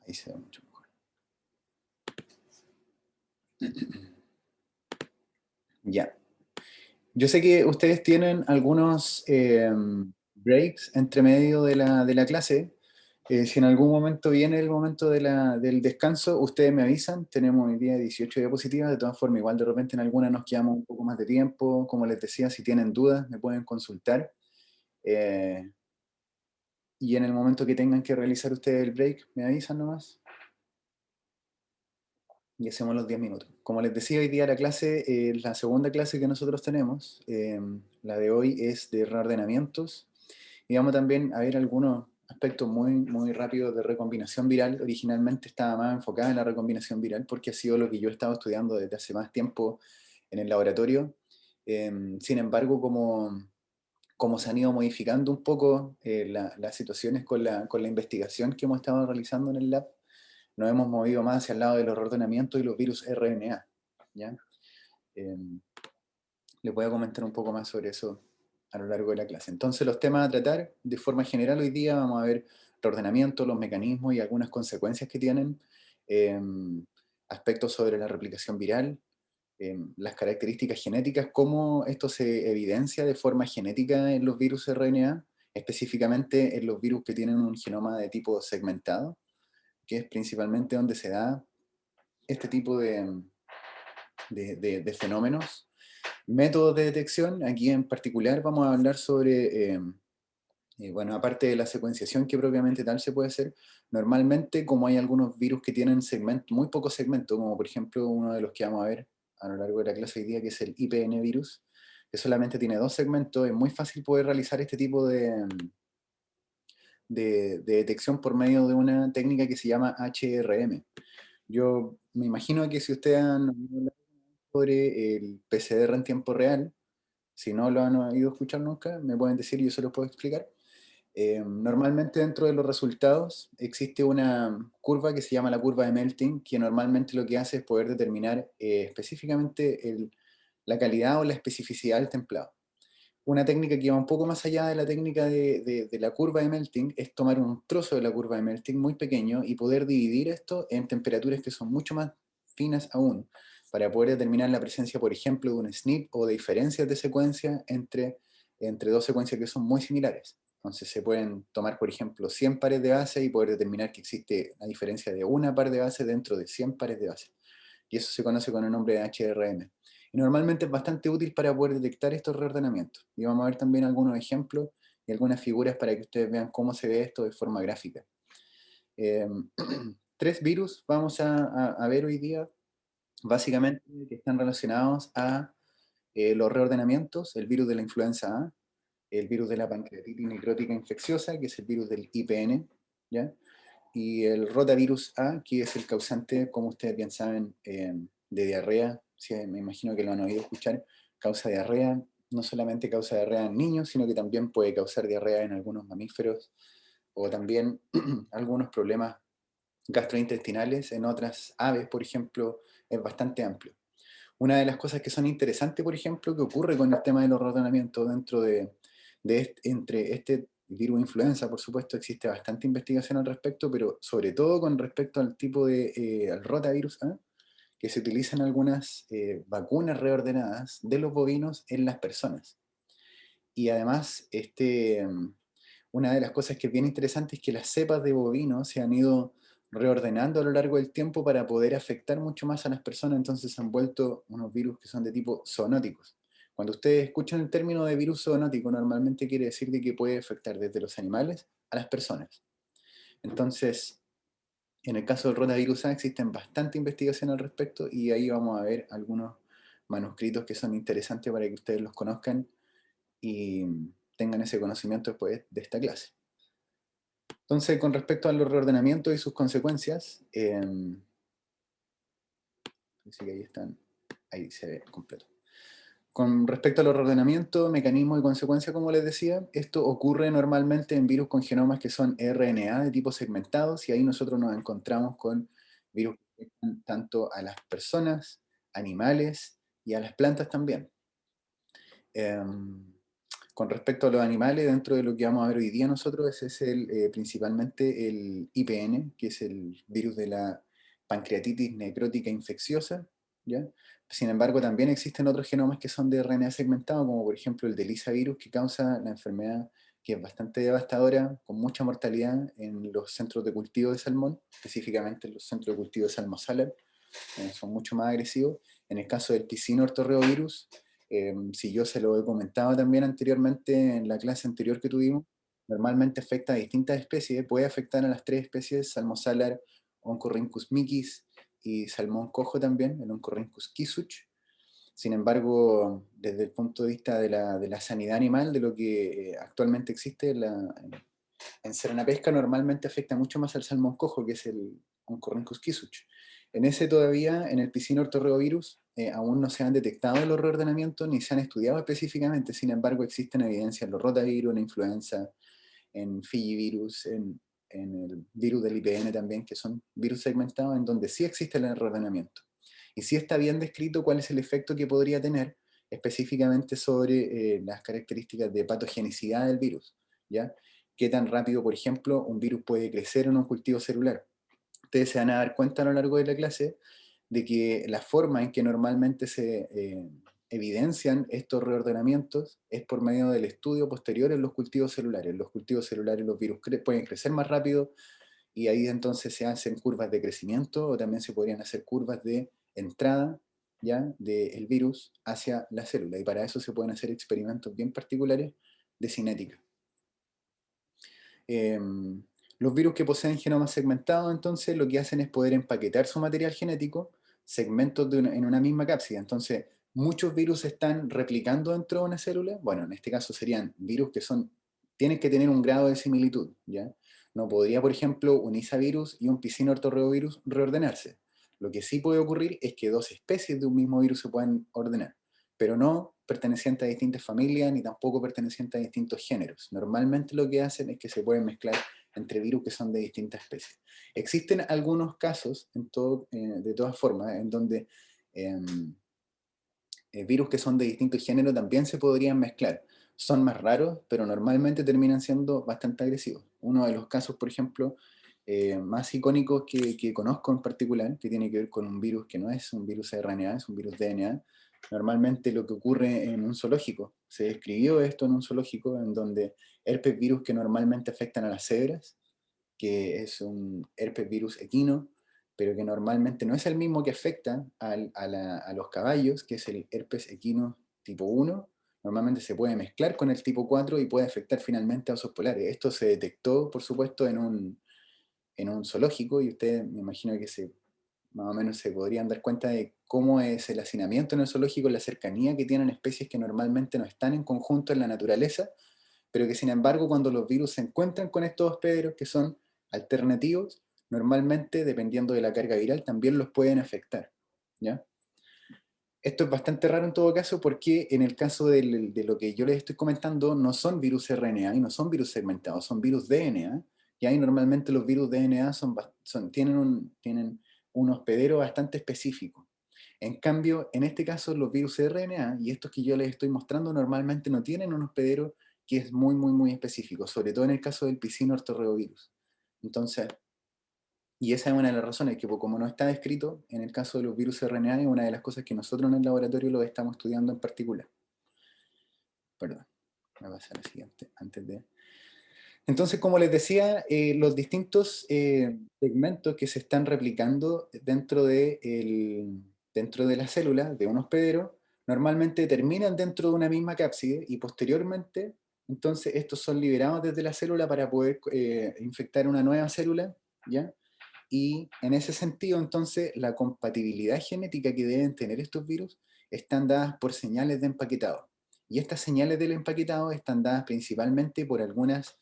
Ahí se ve mucho mejor. Ya. Yo sé que ustedes tienen algunos breaks entre medio de la clase. Si en algún momento viene el momento del descanso, ustedes me avisan. Tenemos hoy día 18 diapositivas. De todas formas, igual de repente en alguna nos quedamos un poco más de tiempo. Como les decía, si tienen dudas, me pueden consultar. Eh, y en el momento que tengan que realizar ustedes el break, me avisan nomás. Y hacemos los 10 minutos. Como les decía, hoy día la clase, la segunda clase que nosotros tenemos, la de hoy es de reordenamientos. Y vamos también a ver algunos aspectos muy rápidos de recombinación viral. Originalmente estaba más enfocada en la recombinación viral porque ha sido lo que yo he estado estudiando desde hace más tiempo en el laboratorio. Sin embargo, como se han ido modificando un poco las situaciones con la investigación que hemos estado realizando en el lab, nos hemos movido más hacia el lado de los reordenamientos y los virus RNA. ¿Ya? Eh, Les voy a comentar un poco más sobre eso a lo largo de la clase. Entonces, los temas a tratar, de forma general, hoy día vamos a ver reordenamiento, los mecanismos y algunas consecuencias que tienen, eh, aspectos sobre la replicación viral, las características genéticas, cómo esto se evidencia de forma genética en los virus RNA, específicamente en los virus que tienen un genoma de tipo segmentado, que es principalmente donde se da este tipo de fenómenos. Métodos de detección, aquí en particular vamos a hablar sobre, bueno, aparte de la secuenciación que propiamente tal se puede hacer, normalmente como hay algunos virus que tienen segmento, muy pocos segmentos, como por ejemplo uno de los que vamos a ver a lo largo de la clase hoy día, que es el IPN virus, que solamente tiene dos segmentos, es muy fácil poder realizar este tipo de detección por medio de una técnica que se llama HRM. Yo me imagino que si ustedes han oído sobre el PCR en tiempo real, si no lo han oído escuchar nunca, me pueden decir y yo se los puedo explicar. Normalmente dentro de los resultados existe una curva que se llama la curva de Melting, que normalmente lo que hace es poder determinar específicamente la calidad o la especificidad del templado. Una técnica que va un poco más allá de la técnica de la curva de Melting es tomar un trozo de la curva de Melting muy pequeño y poder dividir esto en temperaturas que son mucho más finas aún, para poder determinar la presencia, por ejemplo, de un SNP o de diferencias de secuencia entre dos secuencias que son muy similares. Entonces se pueden tomar, por ejemplo, 100 pares de bases y poder determinar que existe una diferencia de una par de bases dentro de 100 pares de bases. Y eso se conoce con el nombre de HRM. Y normalmente es bastante útil para poder detectar estos reordenamientos. Y vamos a ver también algunos ejemplos y algunas figuras para que ustedes vean cómo se ve esto de forma gráfica. Eh, Tres virus vamos a ver hoy día, básicamente, que están relacionados a los reordenamientos: el virus de la influenza A, el virus de la pancreatitis necrótica infecciosa, que es el virus del IPN, ¿ya? Y el rotavirus A, que es el causante, como ustedes bien saben, de diarrea. Sí, me imagino que lo han oído escuchar. Causa diarrea, no solamente causa diarrea en niños, sino que también puede causar diarrea en algunos mamíferos, o también algunos problemas gastrointestinales en otras aves, por ejemplo. Es bastante amplio. Una de las cosas que son interesantes, por ejemplo, que ocurre con el tema de los razonamientos dentro entre este virus influenza, por supuesto, existe bastante investigación al respecto, pero sobre todo con respecto al tipo al rotavirus A, que se utilizan algunas vacunas reordenadas de los bovinos en las personas. Y además, una de las cosas que es bien interesante es que las cepas de bovinos se han ido reordenando a lo largo del tiempo para poder afectar mucho más a las personas, entonces se han vuelto unos virus que son de tipo zoonóticos. Cuando ustedes escuchan el término de virus zoonótico, normalmente quiere decir de que puede afectar desde los animales a las personas. Entonces, en el caso del rotavirus A existen bastante investigación al respecto y ahí vamos a ver algunos manuscritos que son interesantes para que ustedes los conozcan y tengan ese conocimiento después de esta clase. Entonces, con respecto a los reordenamientos y sus consecuencias, dice que ahí están, ahí se ve completo. Con respecto a los reordenamientos, mecanismos y consecuencias, como les decía, esto ocurre normalmente en virus con genomas que son RNA de tipo segmentados, y ahí nosotros nos encontramos con virus que afectan tanto a las personas, animales y a las plantas también. Con respecto a los animales, dentro de lo que vamos a ver hoy día nosotros, ese es principalmente el IPN, que es el virus de la pancreatitis necrótica infecciosa, ¿ya? Sin embargo, también existen otros genomas que son de RNA segmentado, como por ejemplo el del virus, que causa la enfermedad que es bastante devastadora, con mucha mortalidad en los centros de cultivo de salmón, específicamente en los centros de cultivo de salmosalar, son mucho más agresivos. En el caso del Ticino ortorreovirus, si yo se lo he comentado también anteriormente en la clase anterior que tuvimos, normalmente afecta a distintas especies, puede afectar a las tres especies, Salmosalar, Oncorhynchus micis y salmón cojo también, el Oncorhynchus kisuch. Sin embargo, desde el punto de vista de la sanidad animal, de lo que actualmente existe en Serena Pesca, normalmente afecta mucho más al salmón cojo, que es el Oncorhynchus kisuch. En ese todavía, en el Piscina ortorreovirus, aún no se han detectado los reordenamientos ni se han estudiado específicamente. Sin embargo, existen evidencias en los rotavirus, en la influenza, en figivirus, en el virus del IPN también, que son virus segmentados en donde sí existe el reordenamiento. Y sí está bien descrito cuál es el efecto que podría tener específicamente sobre las características de patogenicidad del virus, ¿ya? Qué tan rápido, por ejemplo, un virus puede crecer en un cultivo celular. Ustedes se van a dar cuenta a lo largo de la clase de que la forma en que normalmente se evidencian estos reordenamientos es por medio del estudio posterior en los cultivos celulares. En los cultivos celulares los virus pueden crecer más rápido y ahí entonces se hacen curvas de crecimiento o también se podrían hacer curvas de entrada ya del virus hacia la célula, y para eso se pueden hacer experimentos bien particulares de cinética. Eh, los virus que poseen genomas segmentados, entonces, lo que hacen es poder empaquetar su material genético, segmentos en una misma cápsida. Entonces, muchos virus están replicando dentro de una célula. Bueno, en este caso serían virus que tienen que tener un grado de similitud, ¿ya? No podría, por ejemplo, un isavirus y un Piscina ortorreovirus reordenarse. Lo que sí puede ocurrir es que dos especies de un mismo virus se pueden ordenar, pero no pertenecientes a distintas familias ni tampoco pertenecientes a distintos géneros. Normalmente lo que hacen es que se pueden mezclar entre virus que son de distintas especies. Existen algunos casos, de todas formas, en donde eh, virus que son de distintos géneros también se podrían mezclar. Son más raros, pero normalmente terminan siendo bastante agresivos. Uno de los casos, por ejemplo, más icónicos que conozco en particular, que tiene que ver con un virus que no es un virus RNA, es un virus DNA. Normalmente lo que ocurre en un zoológico, se describió esto en un zoológico en donde herpes virus que normalmente afectan a las cebras, que es un herpes virus equino, pero que normalmente no es el mismo que afecta a los caballos, que es el herpes equino tipo 1. Normalmente se puede mezclar con el tipo 4 y puede afectar finalmente a osos polares. Esto se detectó, por supuesto, en un zoológico, y ustedes me imagino que más o menos se podrían dar cuenta de cómo es el hacinamiento en el zoológico, la cercanía que tienen especies que normalmente no están en conjunto en la naturaleza, pero que sin embargo cuando los virus se encuentran con estos hospederos que son alternativos, normalmente dependiendo de la carga viral también los pueden afectar, ¿ya? Esto es bastante raro en todo caso porque en el caso de lo que yo les estoy comentando no son virus RNA y no son virus segmentados, son virus DNA, y ahí normalmente los virus DNA tienen un hospedero bastante específico. En cambio, en este caso los virus RNA y estos que yo les estoy mostrando normalmente no tienen un hospedero que es muy, muy, muy específico, sobre todo en el caso del Piscina ortorreovirus. Entonces, y esa es una de las razones que, como no está descrito, en el caso de los virus RNA es una de las cosas que nosotros en el laboratorio lo estamos estudiando en particular. Perdón, voy a pasar a la siguiente antes de... Entonces, como les decía, los distintos segmentos que se están replicando dentro de la célula de un hospedero, normalmente terminan dentro de una misma cápside y posteriormente, entonces, estos son liberados desde la célula para poder infectar una nueva célula, ¿ya? Y en ese sentido, entonces, la compatibilidad genética que deben tener estos virus están dadas por señales de empaquetado. Y estas señales del empaquetado están dadas principalmente por algunas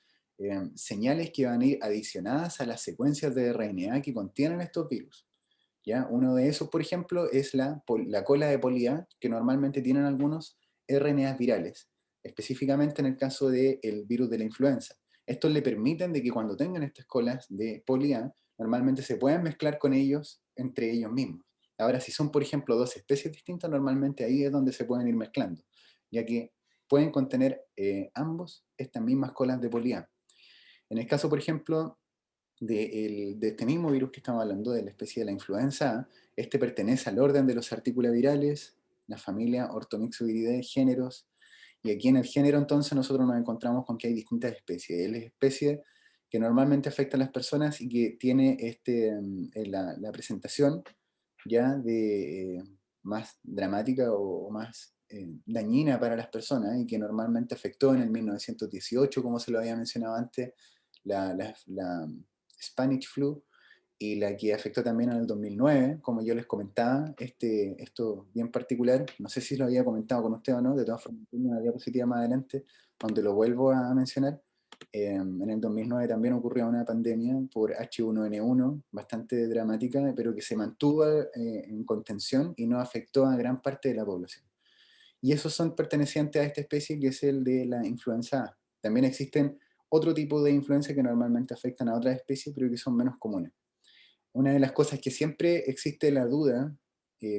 señales que van a ir adicionadas a las secuencias de RNA que contienen estos virus. ¿Ya? Uno de esos, por ejemplo, es la cola de poli A, que normalmente tienen algunos RNAs virales, específicamente en el caso del virus de la influenza. Estos le permiten de que cuando tengan estas colas de poli A, normalmente se puedan mezclar con ellos entre ellos mismos. Ahora, si son, por ejemplo, dos especies distintas, normalmente ahí es donde se pueden ir mezclando, ya que pueden contener ambos estas mismas colas de poli-A. En el caso, por ejemplo, de este mismo virus que estamos hablando, de la especie de la influenza A, este pertenece al orden de los articulavirales, la familia Orthomyxoviridae, géneros, y aquí en el género entonces nosotros nos encontramos con que hay distintas especies. Él es especie que normalmente afecta a las personas y que tiene la presentación ya de más dramática o más dañina para las personas y que normalmente afectó en el 1918, como se lo había mencionado antes, la Spanish flu, y la que afectó también en el 2009, como yo les comentaba, esto bien particular, no sé si lo había comentado con usted o no, de todas formas, tengo una diapositiva más adelante, donde lo vuelvo a mencionar. En el 2009 también ocurrió una pandemia por H1N1, bastante dramática, pero que se mantuvo en contención y no afectó a gran parte de la población. Y esos son pertenecientes a esta especie que es el de la influenza A. También existen otro tipo de influenza que normalmente afectan a otras especies, pero que son menos comunes. Una de las cosas que siempre existe la duda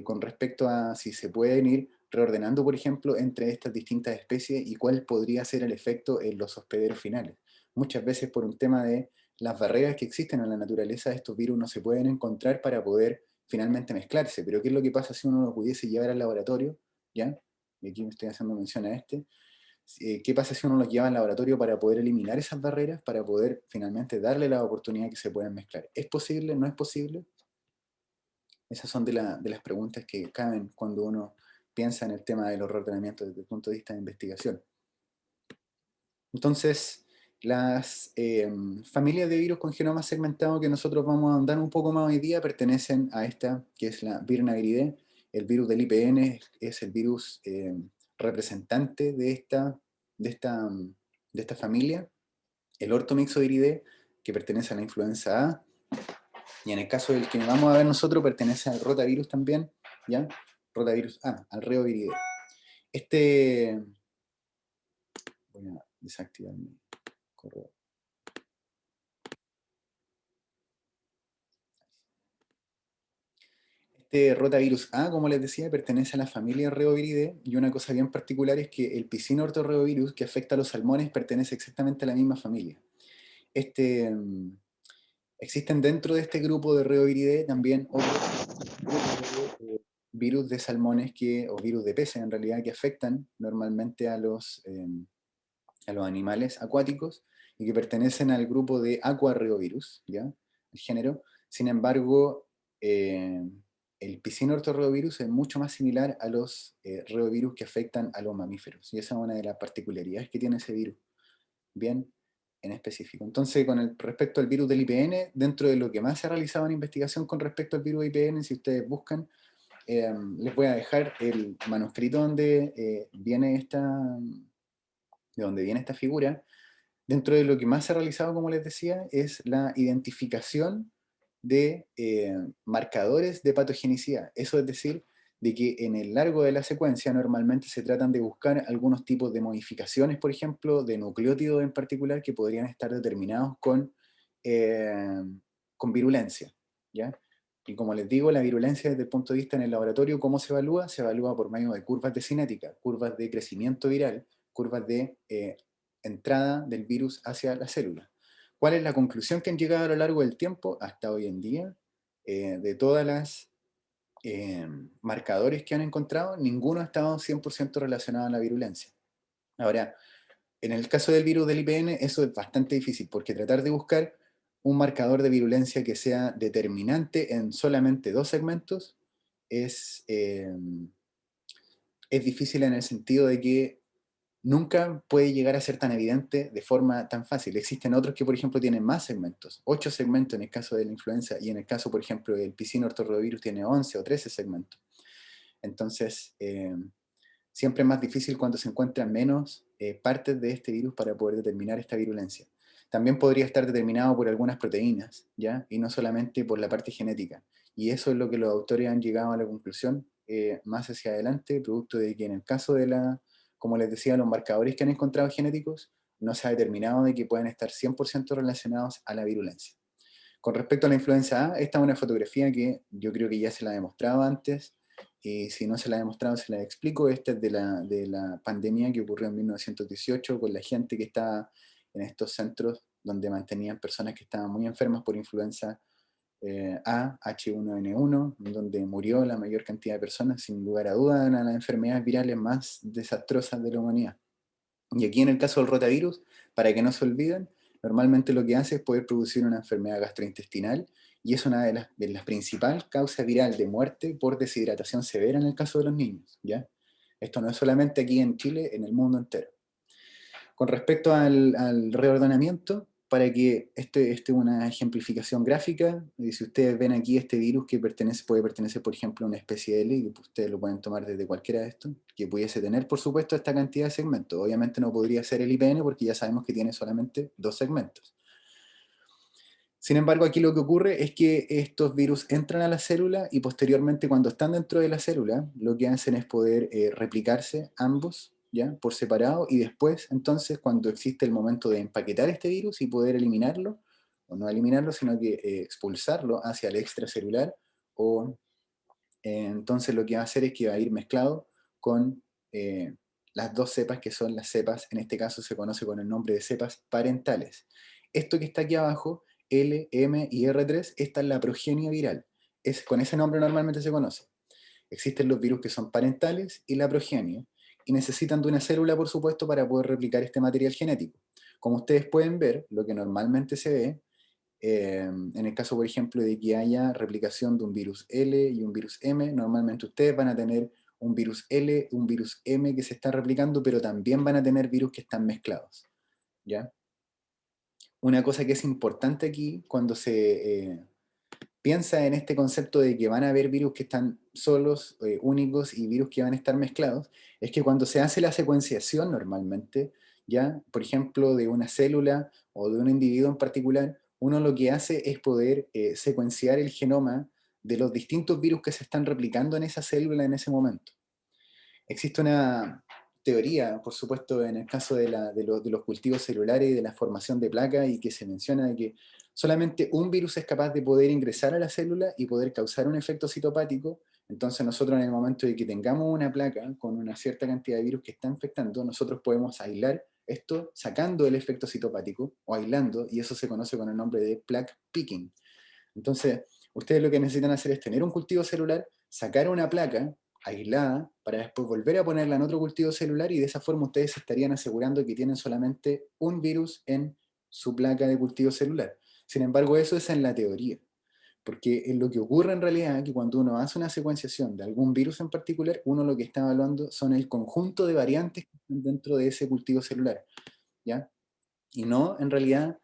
con respecto a si se pueden ir reordenando, por ejemplo, entre estas distintas especies y cuál podría ser el efecto en los hospederos finales. Muchas veces por un tema de las barreras que existen en la naturaleza, estos virus no se pueden encontrar para poder finalmente mezclarse. Pero ¿qué es lo que pasa si uno lo pudiese llevar al laboratorio? ¿Ya? Y aquí me estoy haciendo mención a este. ¿Qué pasa si uno los lleva al laboratorio para poder eliminar esas barreras, para poder finalmente darle la oportunidad que se puedan mezclar? ¿Es posible? ¿No es posible? Esas son de las preguntas que caben cuando uno piensa en el tema de los reordenamientos desde el punto de vista de investigación. Entonces, las familias de virus con genoma segmentado que nosotros vamos a ahondar un poco más hoy día pertenecen a esta, que es la Virnaviridae. El virus del IPN es el virus representante de esta familia. El Orthomyxoviridae, que pertenece a la influenza A, y en el caso del que vamos a ver nosotros, pertenece al rotavirus también, ¿ya? Rotavirus A, al reoviridae. Voy a desactivar mi correo. Este rotavirus A, como les decía, pertenece a la familia Reoviridae, y una cosa bien particular es que el piscinortorreovirus que afecta a los salmones pertenece exactamente a la misma familia. Este, Existen dentro de este grupo de Reoviridae también otros grupos de virus de salmones o virus de peces en realidad que afectan normalmente a los animales acuáticos y que pertenecen al grupo de Aquareovirus, ¿ya? El género. Sin embargo, eh, el piscinortorreovirus es mucho más similar a los reovirus que afectan a los mamíferos, y esa es una de las particularidades que tiene ese virus, bien en específico. Entonces, respecto al virus del IPN, dentro de lo que más se ha realizado en investigación con respecto al virus IPN, si ustedes buscan, les voy a dejar el manuscrito de donde viene esta figura. Dentro de lo que más se ha realizado, como les decía, es la identificación de marcadores de patogenicidad. Eso es decir, de que en el largo de la secuencia normalmente se tratan de buscar algunos tipos de modificaciones, por ejemplo, de nucleótidos en particular, que podrían estar determinados eh, con virulencia, ¿ya? Y como les digo, la virulencia desde el punto de vista en el laboratorio, ¿cómo se evalúa? Se evalúa por medio de curvas de cinética, curvas de crecimiento viral, curvas de entrada del virus hacia la célula. ¿Cuál es la conclusión que han llegado a lo largo del tiempo hasta hoy en día? De todas las marcadores que han encontrado, ninguno ha estado 100% relacionado a la virulencia. Ahora, en el caso del virus del IPN, eso es bastante difícil, porque tratar de buscar un marcador de virulencia que sea determinante en solamente dos segmentos es difícil en el sentido de que nunca puede llegar a ser tan evidente de forma tan fácil. Existen otros que, por ejemplo, tienen más segmentos, 8 segmentos en el caso de la influenza, y en el caso, por ejemplo, del piscinortorrovirus tiene 11 o 13 segmentos. Entonces, siempre es más difícil cuando se encuentran menos partes de este virus para poder determinar esta virulencia. También podría estar determinado por algunas proteínas, ¿ya? Y no solamente por la parte genética. Y eso es lo que los autores han llegado a la conclusión más hacia adelante, producto de que en el caso como les decía, los marcadores que han encontrado genéticos, no se ha determinado de que puedan estar 100% relacionados a la virulencia. Con respecto a la influenza A, esta es una fotografía que yo creo que ya se la he mostrado antes, y si no se la he demostrado, se la explico. Esta es de la pandemia que ocurrió en 1918 con la gente que estaba en estos centros donde mantenían personas que estaban muy enfermas por influenza A, H1N1, donde murió la mayor cantidad de personas, sin lugar a dudas, una de las enfermedades virales más desastrosas de la humanidad. Y aquí en el caso del rotavirus, para que no se olviden, normalmente lo que hace es poder producir una enfermedad gastrointestinal y es una de las principales causas viral de muerte por deshidratación severa en el caso de los niños, ¿ya? Esto no es solamente aquí en Chile, en el mundo entero. Con respecto al reordenamiento, para que este es una ejemplificación gráfica, y si ustedes ven aquí este virus que puede pertenecer, por ejemplo, a una especie L, que ustedes lo pueden tomar desde cualquiera de estos, que pudiese tener, por supuesto, esta cantidad de segmentos. Obviamente no podría ser el IPN porque ya sabemos que tiene solamente 2 segmentos. Sin embargo, aquí lo que ocurre es que estos virus entran a la célula y posteriormente cuando están dentro de la célula, lo que hacen es poder replicarse ambos, ¿ya? Por separado, y después, entonces, cuando existe el momento de empaquetar este virus y poder eliminarlo, o no eliminarlo, sino que expulsarlo hacia el extracelular, o entonces lo que va a hacer es que va a ir mezclado con las dos cepas que son las cepas, en este caso se conoce con el nombre de cepas parentales. Esto que está aquí abajo, L, M y R3, esta es la progenie viral. Con ese nombre normalmente se conoce. Existen los virus que son parentales y la progenie, y necesitan de una célula, por supuesto, para poder replicar este material genético. Como ustedes pueden ver, lo que normalmente se ve en el caso, por ejemplo, de que haya replicación de un virus L y un virus M, normalmente ustedes van a tener un virus L, un virus M que se está replicando, pero también van a tener virus que están mezclados, ¿ya? Una cosa que es importante aquí, cuando se piensa en este concepto de que van a haber virus que están solos, únicos, y virus que van a estar mezclados, es que cuando se hace la secuenciación normalmente, ya, por ejemplo, de una célula o de un individuo en particular, uno lo que hace es poder secuenciar el genoma de los distintos virus que se están replicando en esa célula en ese momento. Existe una teoría, por supuesto, en el caso de los cultivos celulares y de la formación de placas, y que se menciona de que solamente un virus es capaz de poder ingresar a la célula y poder causar un efecto citopático. Entonces nosotros, en el momento de que tengamos una placa con una cierta cantidad de virus que está infectando, nosotros podemos aislar esto sacando el efecto citopático o aislando, y eso se conoce con el nombre de plaque picking. Entonces, ustedes lo que necesitan hacer es tener un cultivo celular, sacar una placa aislada, para después volver a ponerla en otro cultivo celular, y de esa forma ustedes estarían asegurando que tienen solamente un virus en su placa de cultivo celular. Sin embargo, eso es en la teoría, porque en lo que ocurre en realidad es que cuando uno hace una secuenciación de algún virus en particular, uno lo que está evaluando son el conjunto de variantes que están dentro de ese cultivo celular, ¿ya? Y no en realidad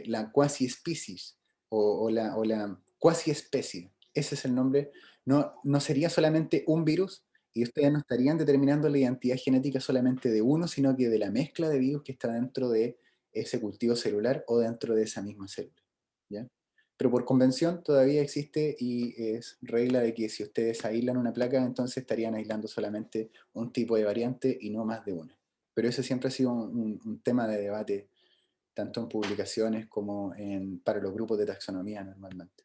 la quasi species o la quasi especie. Ese es el nombre. No, no sería solamente un virus, y ustedes no estarían determinando la identidad genética solamente de uno, sino que de la mezcla de virus que está dentro de ese cultivo celular o dentro de esa misma célula, ¿ya? Pero por convención todavía existe, y es regla de que si ustedes aíslan una placa, entonces estarían aislando solamente un tipo de variante y no más de una. Pero eso siempre ha sido un tema de debate tanto en publicaciones como para los grupos de taxonomía normalmente.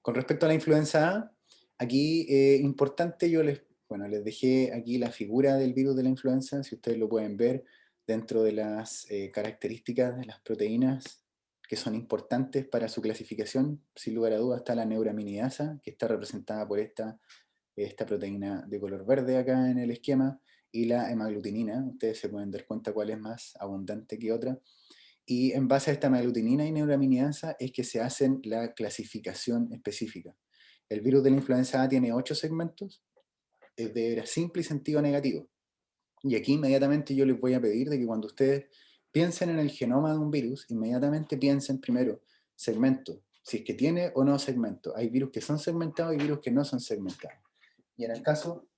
Con respecto a la influenza A, aquí importante, bueno, les dejé aquí la figura del virus de la influenza, si ustedes lo pueden ver, dentro de las características de las proteínas que son importantes para su clasificación. Sin lugar a dudas está la neuraminidasa, que está representada por esta proteína de color verde acá en el esquema, y la hemaglutinina. Ustedes se pueden dar cuenta cuál es más abundante que otra. Y en base a esta hemaglutinina y neuraminidasa es que se hacen la clasificación específica. El virus de la influenza A tiene 8 segmentos, es de hebra simple y sentido negativo. Y aquí inmediatamente yo les voy a pedir de que cuando ustedes piensen en el genoma de un virus, inmediatamente piensen primero segmento, si es que tiene o no segmento. Hay virus que son segmentados y virus que no son segmentados. Y en el caso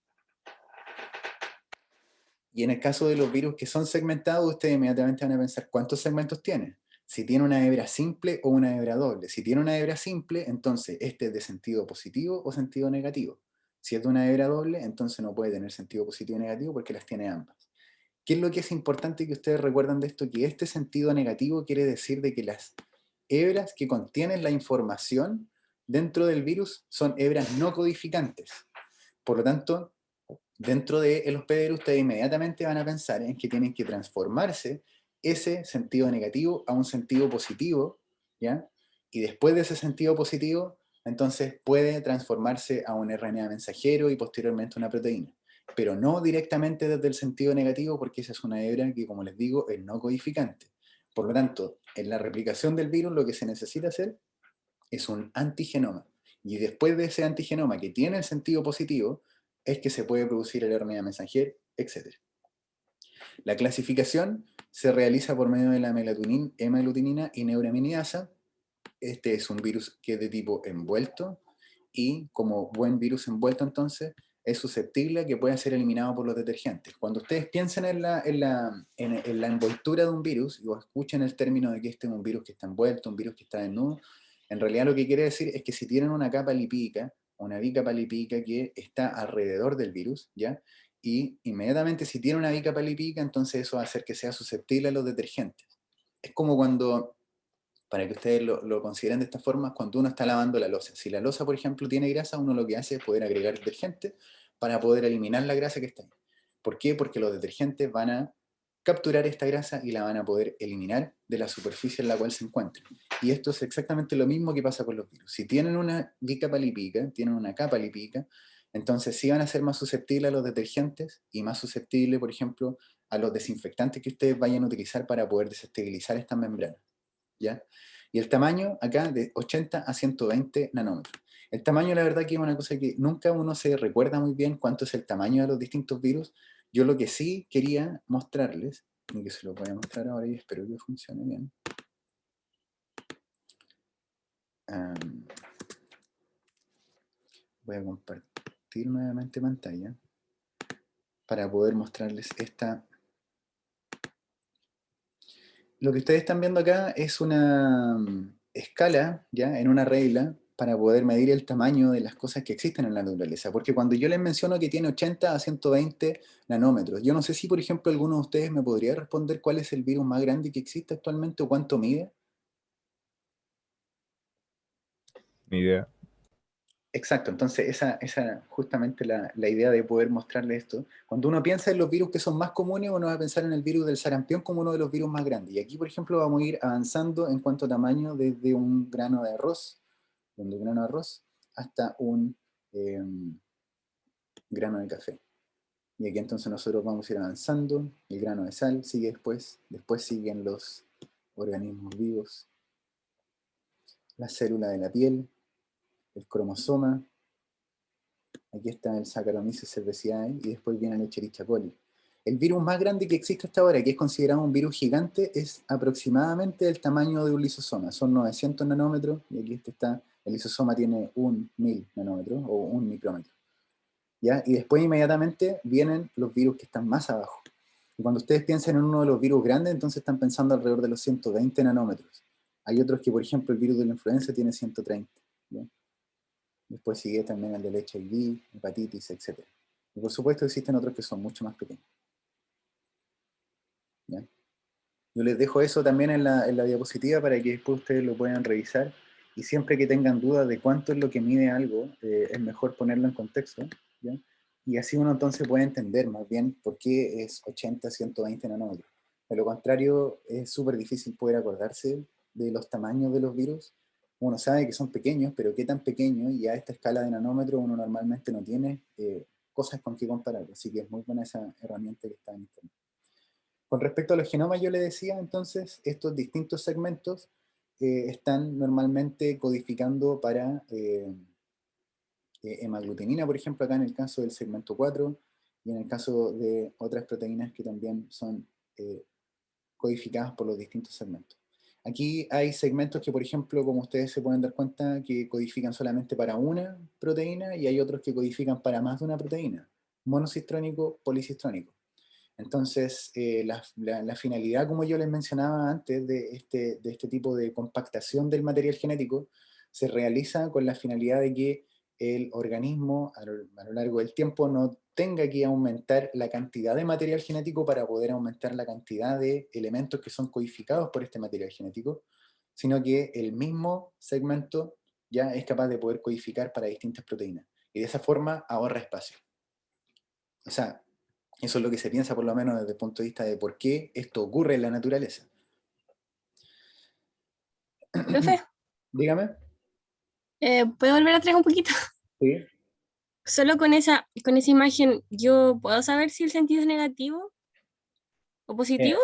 Y en el caso de los virus que son segmentados, ustedes inmediatamente van a pensar cuántos segmentos tiene. Si tiene una hebra simple o una hebra doble. Si tiene una hebra simple, entonces este es de sentido positivo o sentido negativo. Si es de una hebra doble, entonces no puede tener sentido positivo y negativo porque las tiene ambas. ¿Qué es lo que es importante que ustedes recuerden de esto? Que este sentido negativo quiere decir de que las hebras que contienen la información dentro del virus son hebras no codificantes. Por lo tanto, dentro del hospedero ustedes inmediatamente van a pensar en que tienen que transformarse ese sentido negativo a un sentido positivo, ¿ya? Y después de ese sentido positivo, entonces puede transformarse a un RNA mensajero y posteriormente una proteína. Pero no directamente desde el sentido negativo, porque esa es una hebra que, como les digo, es no codificante. Por lo tanto, en la replicación del virus lo que se necesita hacer es un antigenoma. Y después de ese antigenoma que tiene el sentido positivo, es que se puede producir el RNA mensajero, etc. La clasificación se realiza por medio de la hemaglutinina y neuraminidasa. Este es un virus que es de tipo envuelto y como buen virus envuelto entonces es susceptible a que pueda ser eliminado por los detergentes. Cuando ustedes piensan en la envoltura de un virus y o escuchen el término de que este es un virus que está envuelto, un virus que está desnudo, en realidad lo que quiere decir es que si tienen una capa lipídica, una bicapa lipídica que está alrededor del virus, ¿ya? Y inmediatamente si tiene una bicapa lipídica, entonces eso va a hacer que sea susceptible a los detergentes. Es como cuando, para que ustedes lo consideren de esta forma, cuando uno está lavando la loza. Si la loza, por ejemplo, tiene grasa, uno lo que hace es poder agregar detergente para poder eliminar la grasa que está ahí. ¿Por qué? Porque los detergentes van a capturar esta grasa y la van a poder eliminar de la superficie en la cual se encuentra. Y esto es exactamente lo mismo que pasa con los virus. Si tienen una bicapa lipídica, tienen una capa lipídica, entonces sí van a ser más susceptibles a los detergentes y más susceptibles, por ejemplo, a los desinfectantes que ustedes vayan a utilizar para poder desestabilizar estas membranas, ¿ya? Y el tamaño acá de 80 a 120 nanómetros. El tamaño, la verdad, que es una cosa que nunca uno se recuerda muy bien cuánto es el tamaño de los distintos virus. Yo lo que sí quería mostrarles, y que se lo voy a mostrar ahora y espero que funcione bien. Voy a compartir nuevamente pantalla para poder mostrarles esta. Lo que ustedes están viendo acá es una escala, ¿ya? En una regla para poder medir el tamaño de las cosas que existen en la naturaleza. Porque cuando yo les menciono que tiene 80 a 120 nanómetros, yo no sé si, por ejemplo, alguno de ustedes me podría responder cuál es el virus más grande que existe actualmente o cuánto mide. Ni idea. Exacto, entonces esa justamente la idea de poder mostrarle esto. Cuando uno piensa en los virus que son más comunes, uno va a pensar en el virus del sarampión como uno de los virus más grandes. Y aquí, por ejemplo, vamos a ir avanzando en cuanto a tamaño desde un grano de arroz, hasta un eh, grano de café. Y aquí entonces nosotros vamos a ir avanzando, el grano de sal sigue después siguen los organismos vivos, la célula de la piel, el cromosoma. Aquí está el Saccharomyces cerevisiae y después viene el Escherichia coli. El virus más grande que existe hasta ahora, que es considerado un virus gigante, es aproximadamente el tamaño de un lisosoma. Son 900 nanómetros y aquí está, el lisosoma tiene 1000 nanómetros o 1 micrómetro. ¿Ya? Y después inmediatamente vienen los virus que están más abajo. Y cuando ustedes piensan en uno de los virus grandes, entonces están pensando alrededor de los 120 nanómetros. Hay otros que, por ejemplo, el virus de la influenza tiene 130. ¿Ya? Después sigue también el del HIV, hepatitis, etc. Y por supuesto existen otros que son mucho más pequeños. ¿Ya? Yo les dejo eso también en la diapositiva para que después ustedes lo puedan revisar. Y siempre que tengan dudas de cuánto es lo que mide algo, es mejor ponerlo en contexto. ¿Ya? Y así uno entonces puede entender más bien por qué es 80, 120 nanómetros. De lo contrario, es súper difícil poder acordarse de los tamaños de los virus. Uno sabe que son pequeños, pero qué tan pequeños, y a esta escala de nanómetros uno normalmente no tiene cosas con qué comparar. Así que es muy buena esa herramienta que está en internet. Con respecto a los genomas, yo le decía entonces, estos distintos segmentos están normalmente codificando para hemaglutinina, por ejemplo, acá en el caso del segmento 4, y en el caso de otras proteínas que también son eh, codificadas por los distintos segmentos. Aquí hay segmentos que, por ejemplo, como ustedes se pueden dar cuenta, que codifican solamente para una proteína y hay otros que codifican para más de una proteína, monocistrónico, policistrónico. Entonces, la finalidad, como yo les mencionaba antes, de este tipo de compactación del material genético, se realiza con la finalidad de que el organismo a lo largo del tiempo no tenga que aumentar la cantidad de material genético para poder aumentar la cantidad de elementos que son codificados por este material genético, sino que el mismo segmento ya es capaz de poder codificar para distintas proteínas. Y de esa forma ahorra espacio. O sea, eso es lo que se piensa por lo menos desde el punto de vista de por qué esto ocurre en la naturaleza. Profe, Dígame. ¿puedo volver atrás un poquito? Sí. Solo con esa imagen, ¿yo puedo saber si el sentido es negativo o positivo?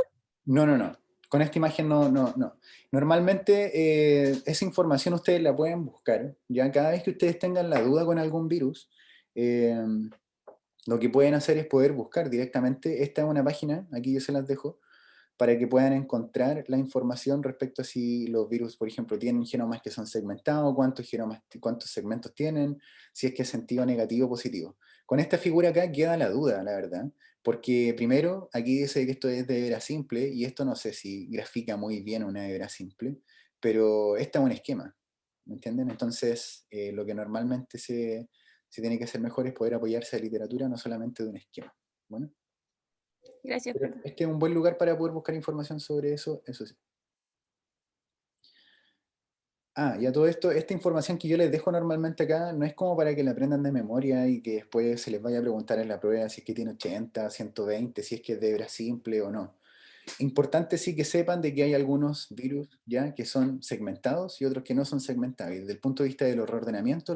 No, no, no. Con esta imagen no, no, no. Normalmente esa información ustedes la pueden buscar. Ya cada vez que ustedes tengan la duda con algún virus, eh, lo que pueden hacer es poder buscar directamente. Esta es una página, aquí yo se las dejo, para que puedan encontrar la información respecto a si los virus, por ejemplo, tienen genomas que son segmentados, cuántos segmentos tienen, si es que es sentido negativo o positivo. Con esta figura acá queda la duda, la verdad, porque primero, aquí dice que esto es de hebra simple, y esto no sé si grafica muy bien una hebra simple, pero este es un esquema, ¿me entienden? Entonces, lo que normalmente se tiene que hacer mejor es poder apoyarse de literatura, no solamente de un esquema. Bueno. Gracias, Pero profe. este es un buen lugar para poder buscar información sobre eso sí. Ah, y a todo esto, esta información que yo les dejo normalmente acá no es como para que la aprendan de memoria y que después se les vaya a preguntar en la prueba si es que tiene 80, 120, si es que es de hebra simple o no. Importante sí que sepan de que hay algunos virus ya que son segmentados y otros que no son segmentados. Y desde el punto de vista de los reordenamientos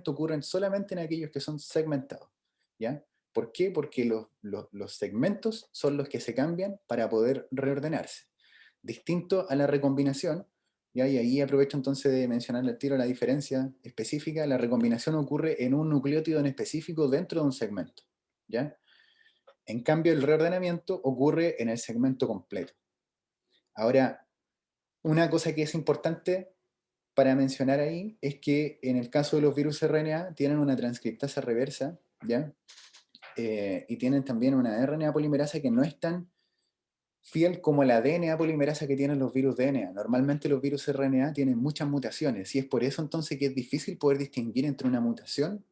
ocurren solamente en aquellos que son segmentados. ¿Ya? ¿Por qué? Porque los segmentos son los que se cambian para poder reordenarse. Distinto a la recombinación, ¿ya? Y ahí aprovecho entonces de mencionarle al tiro la diferencia específica. La recombinación ocurre en un nucleótido en específico dentro de un segmento. ¿Ya? En cambio, el reordenamiento ocurre en el segmento completo. Ahora, una cosa que es importante para mencionar ahí es que en el caso de los virus RNA tienen una transcriptasa reversa, ¿ya? Y tienen también una RNA polimerasa que no es tan fiel como la DNA polimerasa que tienen los virus DNA. Normalmente los virus RNA tienen muchas mutaciones y es por eso entonces que es difícil poder distinguir entre una mutación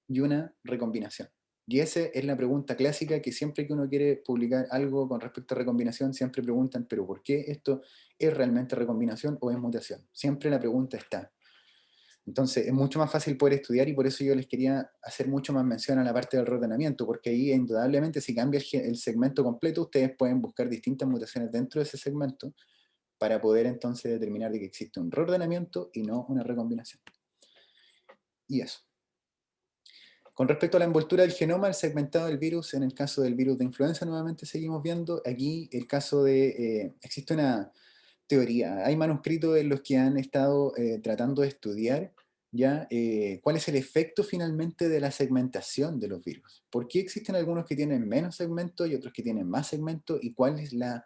y una recombinación. Y esa es la pregunta clásica que siempre que uno quiere publicar algo con respecto a recombinación, siempre preguntan, pero ¿por qué esto es realmente recombinación o es mutación? Siempre la pregunta está. Entonces es mucho más fácil poder estudiar y por eso yo les quería hacer mucho más mención a la parte del reordenamiento, porque ahí indudablemente si cambia el segmento completo, ustedes pueden buscar distintas mutaciones dentro de ese segmento para poder entonces determinar de que existe un reordenamiento y no una recombinación. Y eso. Con respecto a la envoltura del genoma, el segmentado del virus, en el caso del virus de influenza, nuevamente seguimos viendo, aquí el caso de, existe una teoría, hay manuscritos en los que han estado tratando de estudiar ya cuál es el efecto finalmente de la segmentación de los virus. ¿Por qué existen algunos que tienen menos segmentos y otros que tienen más segmentos? ¿Y cuál es el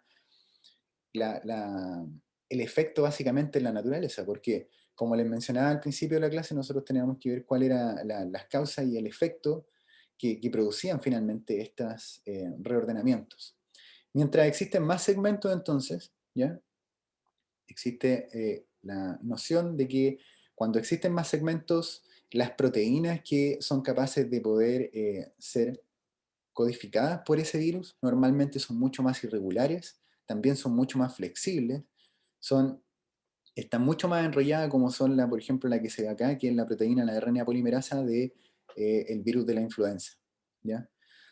efecto básicamente en la naturaleza? Porque, como les mencionaba al principio de la clase, nosotros teníamos que ver cuáles eran las causas y el efecto que producían finalmente estos reordenamientos. Mientras existen más segmentos, entonces, ¿ya? Existe la noción de que cuando existen más segmentos, las proteínas que son capaces de poder ser codificadas por ese virus normalmente son mucho más irregulares, también son mucho más flexibles, son, están mucho más enrolladas como son, por ejemplo, la que se ve acá, que es la proteína, la RNA polimerasa de, el virus de la influenza. ¿Ya?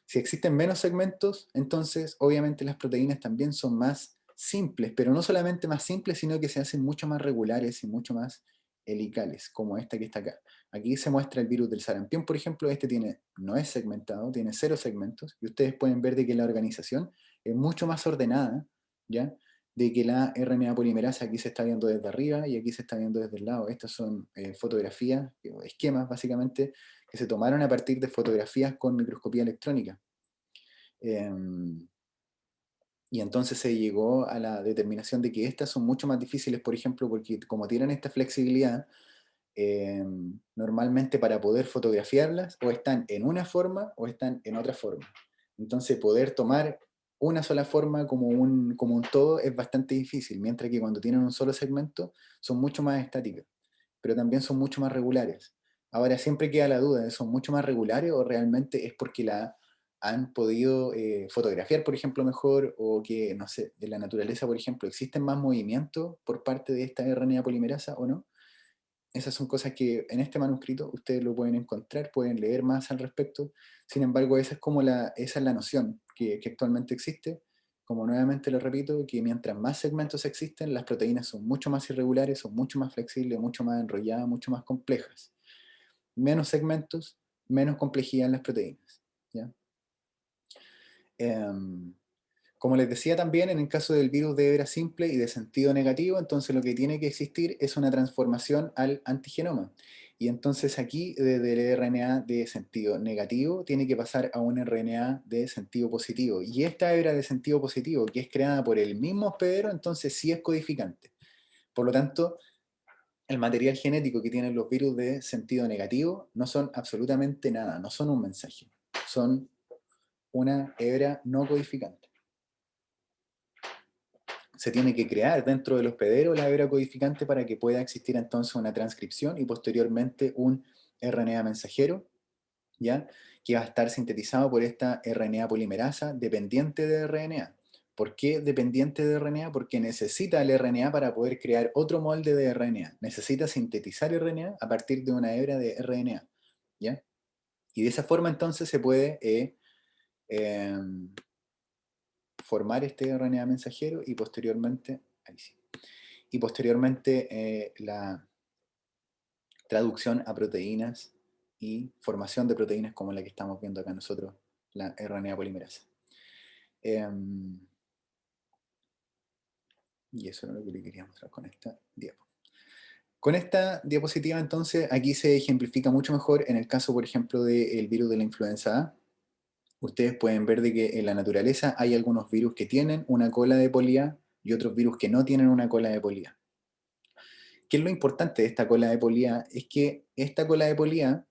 Si existen menos segmentos, entonces obviamente las proteínas también son más simples, pero no solamente más simples, sino que se hacen mucho más regulares y mucho más helicales, como esta que está acá. Aquí se muestra el virus del sarampión, por ejemplo, este no es segmentado, tiene 0 segmentos, y ustedes pueden ver de que la organización es mucho más ordenada, ¿ya? De que la RNA polimerasa aquí se está viendo desde arriba y aquí se está viendo desde el lado. Estas son fotografías, esquemas básicamente, que se tomaron a partir de fotografías con microscopía electrónica. Y entonces se llegó a la determinación de que estas son mucho más difíciles, por ejemplo, porque como tienen esta flexibilidad, normalmente para poder fotografiarlas o están en una forma o están en otra forma. Entonces poder tomar una sola forma como un todo es bastante difícil, mientras que cuando tienen un solo segmento son mucho más estáticas, pero también son mucho más regulares. Ahora siempre queda la duda, ¿son mucho más regulares o realmente es porque la han podido fotografiar, por ejemplo, mejor, o que, no sé, en la naturaleza, por ejemplo, existen más movimientos por parte de esta RNA polimerasa o no? Esas son cosas que en este manuscrito ustedes lo pueden encontrar, pueden leer más al respecto. Sin embargo, esa es la noción que actualmente existe. Como nuevamente lo repito, que mientras más segmentos existen, las proteínas son mucho más irregulares, son mucho más flexibles, mucho más enrolladas, mucho más complejas. Menos segmentos, menos complejidad en las proteínas, ¿ya? Como les decía también, en el caso del virus de hebra simple y de sentido negativo, entonces lo que tiene que existir es una transformación al antigenoma. Y entonces aquí, desde el RNA de sentido negativo, tiene que pasar a un RNA de sentido positivo. Y esta hebra de sentido positivo, que es creada por el mismo hospedero, entonces sí es codificante. Por lo tanto, el material genético que tienen los virus de sentido negativo no son absolutamente nada, no son un mensaje, son una hebra no codificante. Se tiene que crear dentro del hospedero la hebra codificante para que pueda existir entonces una transcripción y posteriormente un RNA mensajero, ¿ya? Que va a estar sintetizado por esta RNA polimerasa dependiente de RNA. ¿Por qué dependiente de RNA? Porque necesita el RNA para poder crear otro molde de RNA. Necesita sintetizar RNA a partir de una hebra de RNA, ¿ya? Y de esa forma entonces se puede formar este RNA mensajero y posteriormente, ahí sí, y posteriormente la traducción a proteínas y formación de proteínas como la que estamos viendo acá nosotros, la RNA polimerasa. Y eso es lo que le quería mostrar con esta diapo. Con esta diapositiva entonces aquí se ejemplifica mucho mejor en el caso por ejemplo del virus de la influenza A. Ustedes pueden ver de que en la naturaleza hay algunos virus que tienen una cola de poli A y otros virus que no tienen una cola de poli A. ¿Qué es lo importante de esta cola de poli A? Es que esta cola de poli A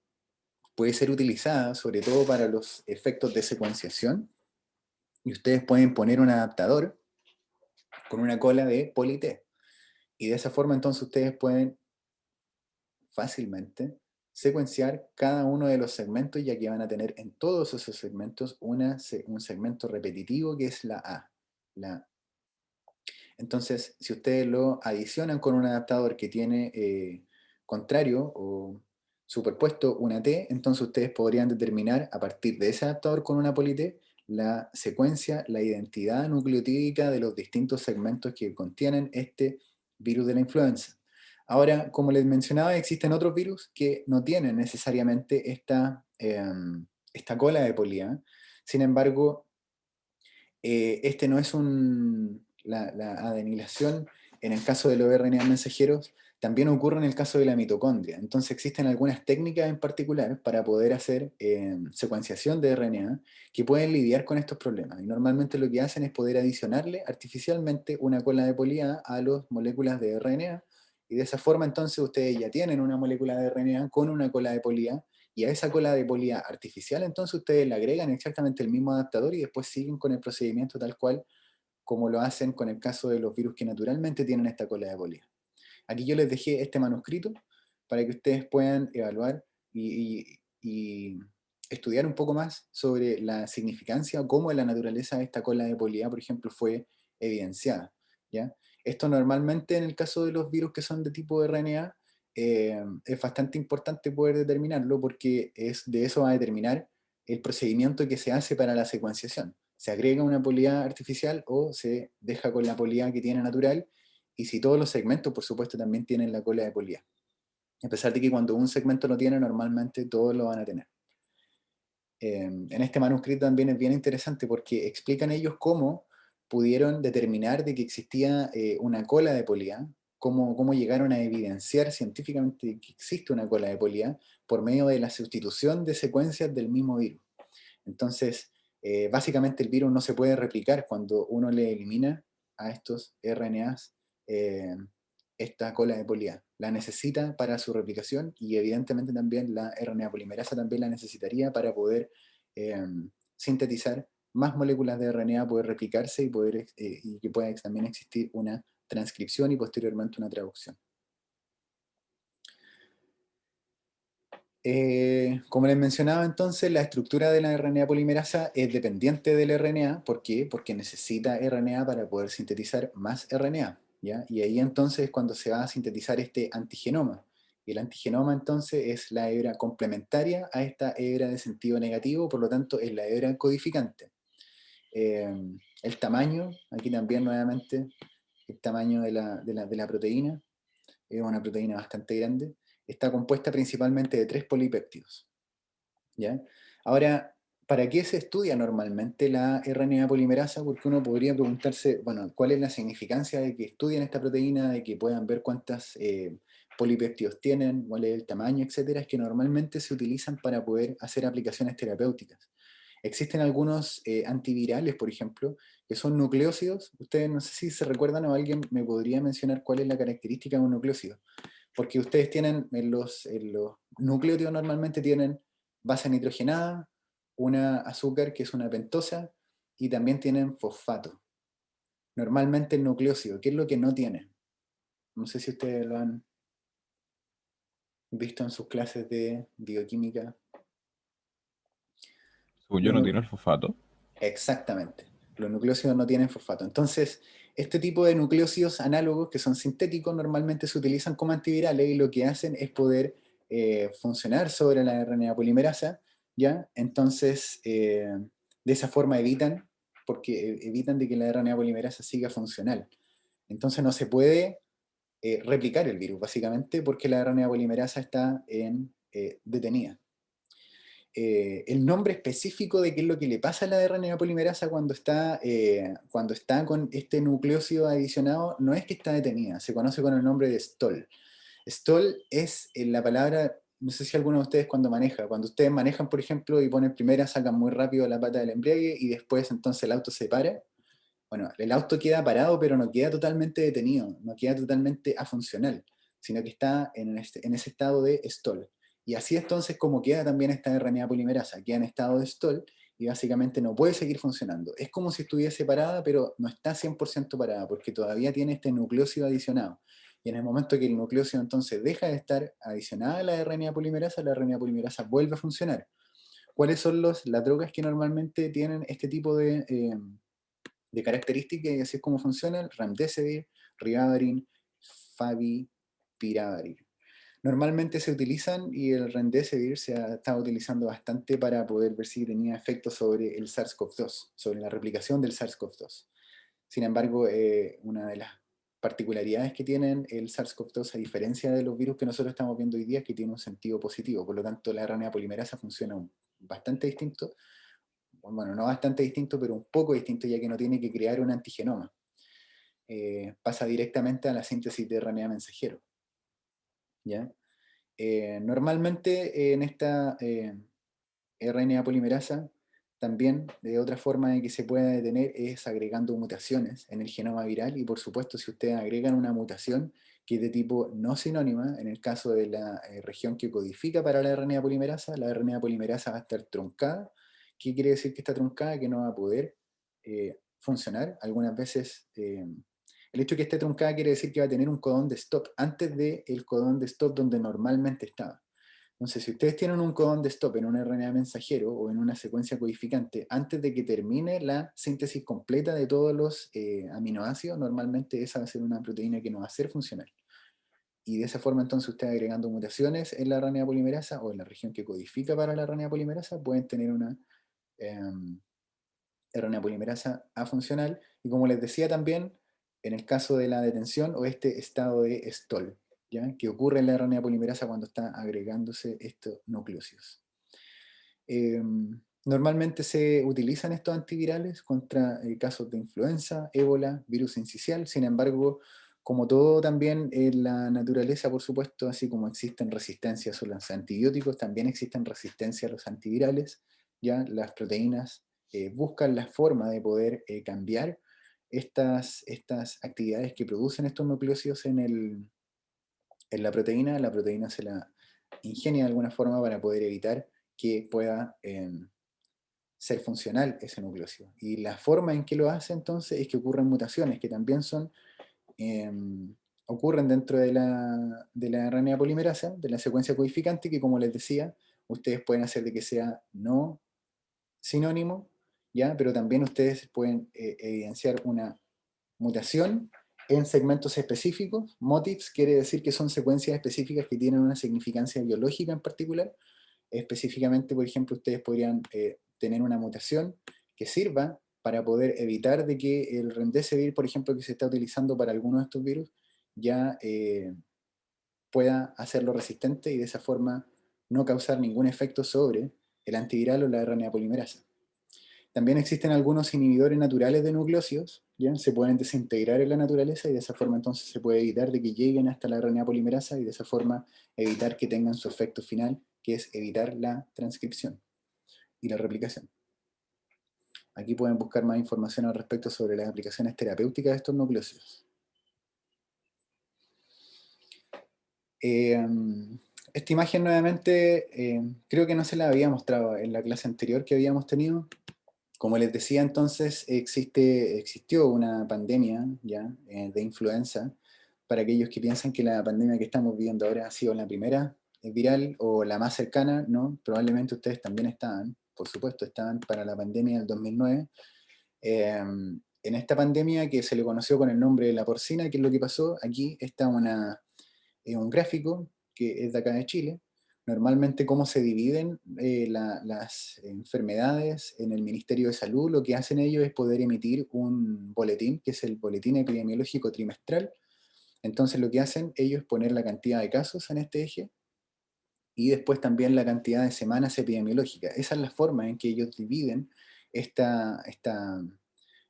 puede ser utilizada sobre todo para los efectos de secuenciación y ustedes pueden poner un adaptador con una cola de poli T y de esa forma entonces ustedes pueden fácilmente secuenciar cada uno de los segmentos, ya que van a tener en todos esos segmentos un segmento repetitivo que es la A. Entonces, si ustedes lo adicionan con un adaptador que tiene contrario o superpuesto una T, entonces ustedes podrían determinar a partir de ese adaptador con una poli-T la secuencia, la identidad nucleotídica de los distintos segmentos que contienen este virus de la influenza. Ahora, como les mencionaba, existen otros virus que no tienen necesariamente esta cola de poli-A. Sin embargo, este no es la adenilación en el caso de los RNA mensajeros, también ocurre en el caso de la mitocondria. Entonces existen algunas técnicas en particular para poder hacer secuenciación de RNA que pueden lidiar con estos problemas. Y normalmente lo que hacen es poder adicionarle artificialmente una cola de poli-A a las moléculas de RNA, y de esa forma entonces ustedes ya tienen una molécula de RNA con una cola de poli-A, y a esa cola de poli-A artificial entonces ustedes le agregan exactamente el mismo adaptador y después siguen con el procedimiento tal cual como lo hacen con el caso de los virus que naturalmente tienen esta cola de poli-A. Aquí yo les dejé este manuscrito para que ustedes puedan evaluar y estudiar un poco más sobre la significancia o cómo en la naturaleza esta cola de poli-A, por ejemplo, fue evidenciada, ¿ya? Esto normalmente en el caso de los virus que son de tipo RNA es bastante importante poder determinarlo porque de eso va a determinar el procedimiento que se hace para la secuenciación. Se agrega una poli-A artificial o se deja con la poli-A que tiene natural, y si todos los segmentos, por supuesto, también tienen la cola de poli-A. A pesar de que cuando un segmento lo tiene, normalmente todos lo van a tener. En este manuscrito también es bien interesante porque explican ellos cómo pudieron determinar de que existía una cola de poli-A, cómo llegaron a evidenciar científicamente que existe una cola de poli-A por medio de la sustitución de secuencias del mismo virus. Entonces, básicamente el virus no se puede replicar cuando uno le elimina a estos RNAs esta cola de poli-A. La necesita para su replicación y evidentemente también la RNA polimerasa también la necesitaría para poder sintetizar más moléculas de RNA, poder replicarse y que pueda también existir una transcripción y posteriormente una traducción. Como les mencionaba entonces, la estructura de la RNA polimerasa es dependiente del RNA. ¿Por qué? Porque necesita RNA para poder sintetizar más RNA, ¿ya? Y ahí entonces es cuando se va a sintetizar este antigenoma. Y Y el antigenoma entonces es la hebra complementaria a esta hebra de sentido negativo, por lo tanto es la hebra codificante. El tamaño, aquí también nuevamente, el tamaño de la proteína, es una proteína bastante grande, está compuesta principalmente de 3 polipéptidos. ¿Ya? Ahora, ¿para qué se estudia normalmente la RNA polimerasa? Porque uno podría preguntarse, bueno, ¿cuál es la significancia de que estudien esta proteína, de que puedan ver cuántas polipéptidos tienen, cuál es el tamaño, etcétera? Es que normalmente se utilizan para poder hacer aplicaciones terapéuticas. Existen algunos antivirales, por ejemplo, que son nucleócidos. Ustedes no sé si se recuerdan o alguien me podría mencionar cuál es la característica de un nucleócido. Porque ustedes tienen, en los nucleótidos normalmente tienen base nitrogenada, una azúcar que es una pentosa, y también tienen fosfato. Normalmente el nucleócido, ¿qué es lo que no tiene? No sé si ustedes lo han visto en sus clases de bioquímica. Según yo Los no nu- tiene el fosfato. Exactamente. Los nucleócidos no tienen fosfato. Entonces, este tipo de nucleócidos análogos que son sintéticos normalmente se utilizan como antivirales y lo que hacen es poder funcionar sobre la RNA polimerasa, ¿ya? Entonces, de esa forma evitan, porque evitan de que la RNA polimerasa siga funcional. Entonces no se puede replicar el virus, básicamente, porque la RNA polimerasa está detenida. El nombre específico de qué es lo que le pasa a la RNA polimerasa cuando está con este nucleócido adicionado no es que está detenida, se conoce con el nombre de stall. Stall es la palabra, no sé si alguno de ustedes cuando ustedes manejan, por ejemplo, y ponen primera, sacan muy rápido la pata del embrague y después entonces el auto se para. Bueno, el auto queda parado, pero no queda totalmente detenido, no queda totalmente afuncional, sino que está en ese estado de stall. Y así entonces como queda también esta RNA polimerasa, queda en estado de stall y básicamente no puede seguir funcionando. Es como si estuviese parada, pero no está 100% parada, porque todavía tiene este nucleócido adicionado. Y en el momento que el nucleócido entonces deja de estar adicionada a la RNA polimerasa vuelve a funcionar. ¿Cuáles son las drogas que normalmente tienen este tipo de características? Y así es como funcionan: Remdesivir, Ribavirin, Favipiravir. Normalmente se utilizan, y el Remdesivir se ha estado utilizando bastante para poder ver si tenía efectos sobre el SARS-CoV-2, sobre la replicación del SARS-CoV-2. Sin embargo, una de las particularidades que tienen el SARS-CoV-2, a diferencia de los virus que nosotros estamos viendo hoy día, es que tiene un sentido positivo. Por lo tanto, la RNA polimerasa funciona bastante distinto, bueno, no bastante distinto, pero un poco distinto, ya que no tiene que crear un antigenoma. Pasa directamente a la síntesis de RNA mensajero. ¿Ya? Normalmente en esta RNA polimerasa, también de otra forma de que se pueda detener es agregando mutaciones en el genoma viral, y por supuesto si ustedes agregan una mutación que es de tipo no sinónima, en el caso de la región que codifica para la RNA polimerasa va a estar truncada. ¿Qué quiere decir que está truncada? Que no va a poder funcionar. Algunas veces el hecho de que esté truncada quiere decir que va a tener un codón de stop antes del codón de stop donde normalmente estaba. Entonces, si ustedes tienen un codón de stop en un RNA mensajero o en una secuencia codificante, antes de que termine la síntesis completa de todos los aminoácidos, normalmente esa va a ser una proteína que no va a ser funcional. Y de esa forma, entonces, ustedes agregando mutaciones en la RNA polimerasa o en la región que codifica para la RNA polimerasa, pueden tener una RNA polimerasa afuncional. Y como les decía también, en el caso de la detención o este estado de stall, ¿ya? Que ocurre en la RNA polimerasa cuando está agregándose estos nucleócidos. Normalmente se utilizan estos antivirales contra casos de influenza, ébola, virus sincicial. Sin embargo, como todo también en la naturaleza, por supuesto, así como existen resistencias a los antibióticos, también existen resistencias a los antivirales. ¿Ya? Las proteínas buscan la forma de poder cambiar estas actividades que producen estos nucleócidos en la proteína se la ingenia de alguna forma para poder evitar que pueda ser funcional ese nucleócido. Y la forma en que lo hace entonces es que ocurren mutaciones que también eh, ocurren dentro de la RNA polimerasa, de la secuencia codificante, que como les decía, ustedes pueden hacer de que sea no sinónimo, ¿ya? Pero también ustedes pueden evidenciar una mutación en segmentos específicos. Motifs quiere decir que son secuencias específicas que tienen una significancia biológica en particular. Específicamente, por ejemplo, ustedes podrían tener una mutación que sirva para poder evitar de que el remdesivir, por ejemplo, que se está utilizando para algunos de estos virus, ya pueda hacerlo resistente y de esa forma no causar ningún efecto sobre el antiviral o la RNA polimerasa. También existen algunos inhibidores naturales de nucleósidos, ¿ya? Se pueden desintegrar en la naturaleza y de esa forma entonces se puede evitar de que lleguen hasta la RNA polimerasa y de esa forma evitar que tengan su efecto final, que es evitar la transcripción y la replicación. Aquí pueden buscar más información al respecto sobre las aplicaciones terapéuticas de estos nucleósidos. Esta imagen nuevamente creo que no se la había mostrado en la clase anterior que habíamos tenido. Como les decía entonces, existió una pandemia ya de influenza. Para aquellos que piensan que la pandemia que estamos viviendo ahora ha sido la primera viral o la más cercana, no, probablemente ustedes también estaban, por supuesto, estaban para la pandemia del 2009. En esta pandemia que se le conoció con el nombre de la porcina, ¿qué es lo que pasó? Aquí está un gráfico que es de acá de Chile. Normalmente cómo se dividen las enfermedades en el Ministerio de Salud, lo que hacen ellos es poder emitir un boletín, que es el boletín epidemiológico trimestral. Entonces lo que hacen ellos es poner la cantidad de casos en este eje y después también la cantidad de semanas epidemiológicas. Esa es la forma en que ellos dividen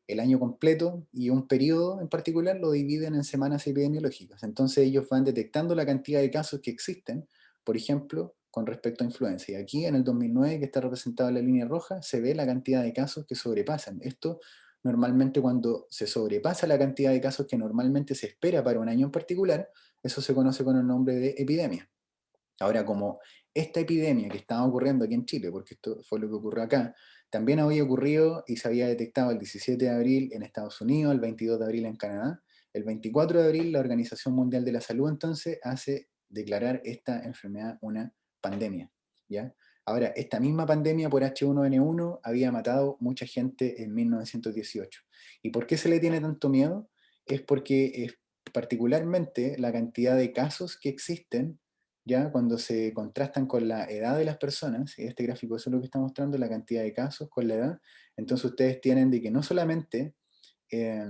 el año completo y un periodo en particular lo dividen en semanas epidemiológicas. Entonces ellos van detectando la cantidad de casos que existen, por ejemplo, con respecto a influenza. Y aquí en el 2009, que está representado en la línea roja, se ve la cantidad de casos que sobrepasan. Esto normalmente cuando se sobrepasa la cantidad de casos que normalmente se espera para un año en particular, eso se conoce con el nombre de epidemia. Ahora, como esta epidemia que estaba ocurriendo aquí en Chile, porque esto fue lo que ocurrió acá, también había ocurrido y se había detectado el 17 de abril en Estados Unidos, el 22 de abril en Canadá, el 24 de abril la Organización Mundial de la Salud entonces hace declarar esta enfermedad una pandemia, ¿ya? Ahora, esta misma pandemia por H1N1 había matado mucha gente en 1918. ¿Y por qué se le tiene tanto miedo? Es porque particularmente la cantidad de casos que existen ya cuando se contrastan con la edad de las personas, y este gráfico eso es lo que está mostrando, la cantidad de casos con la edad, entonces ustedes tienen de que no solamente eh,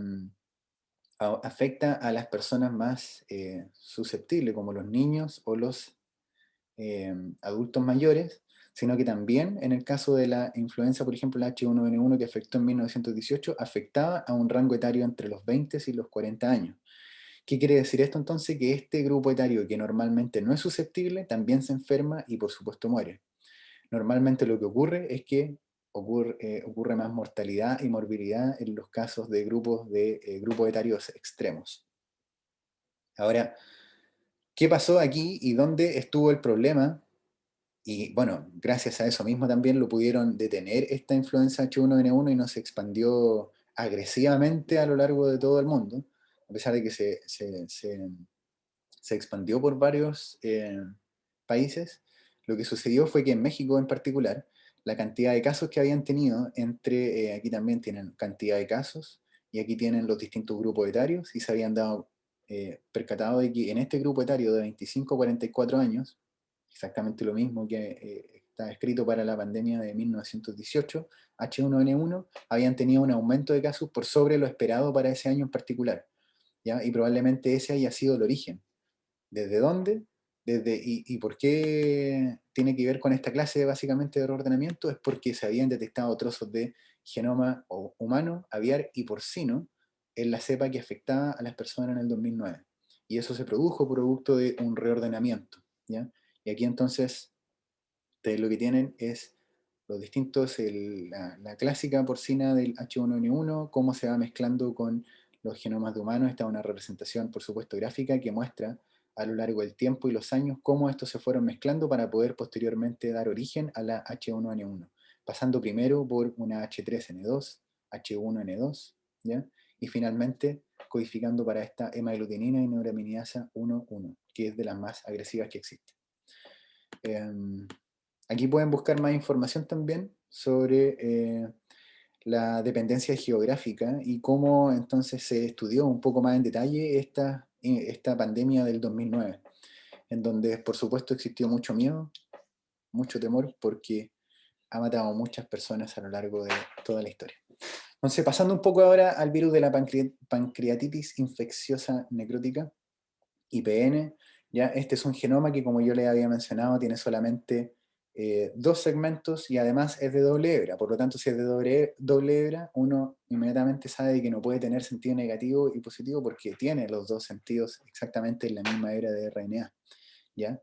afecta a las personas más susceptibles, como los niños o los adultos mayores, sino que también en el caso de la influenza, por ejemplo, la H1N1 que afectó en 1918, afectaba a un rango etario entre los 20 y los 40 años. ¿Qué quiere decir esto entonces? Que este grupo etario que normalmente no es susceptible también se enferma y por supuesto muere. Normalmente lo que ocurre es que ocurre más mortalidad y morbilidad en los casos de grupos etarios extremos. Ahora, ¿qué pasó aquí y dónde estuvo el problema? Y bueno, gracias a eso mismo también lo pudieron detener esta influenza H1N1 y no se expandió agresivamente a lo largo de todo el mundo, a pesar de que se expandió por varios países. Lo que sucedió fue que en México en particular, la cantidad de casos que habían tenido aquí también tienen cantidad de casos, y aquí tienen los distintos grupos etarios, y se habían dado percatado de que en este grupo etario de 25 a 44 años, exactamente lo mismo que está escrito para la pandemia de 1918, H1N1, habían tenido un aumento de casos por sobre lo esperado para ese año en particular, ¿ya? Y probablemente ese haya sido el origen. ¿Desde dónde? ¿Y por qué tiene que ver con esta clase básicamente de reordenamiento? Es porque se habían detectado trozos de genoma humano, aviar y porcino en la cepa que afectaba a las personas en el 2009. Y eso se produjo producto de un reordenamiento, ¿ya? Y aquí entonces ustedes lo que tienen es los distintos, la clásica porcina del H1N1, cómo se va mezclando con los genomas de humanos. Esta es una representación, por supuesto, gráfica que muestra a lo largo del tiempo y los años cómo estos se fueron mezclando para poder posteriormente dar origen a la H1N1, pasando primero por una H3N2, H1N2, ¿ya? Y finalmente codificando para esta hemaglutinina y neuraminidasa 1,1, que es de las más agresivas que existen. Aquí pueden buscar más información también sobre la dependencia geográfica y cómo entonces se estudió un poco más en detalle esta pandemia del 2009, en donde por supuesto existió mucho miedo, mucho temor, porque ha matado a muchas personas a lo largo de toda la historia. Entonces, pasando un poco ahora al virus de la pancreatitis infecciosa necrótica, IPN, ya este es un genoma que, como yo les había mencionado, tiene solamente 2 segmentos y además es de doble hebra. Por lo tanto, si es de doble hebra, uno inmediatamente sabe que no puede tener sentido negativo y positivo porque tiene los 2 sentidos exactamente en la misma hebra de RNA. ¿Ya?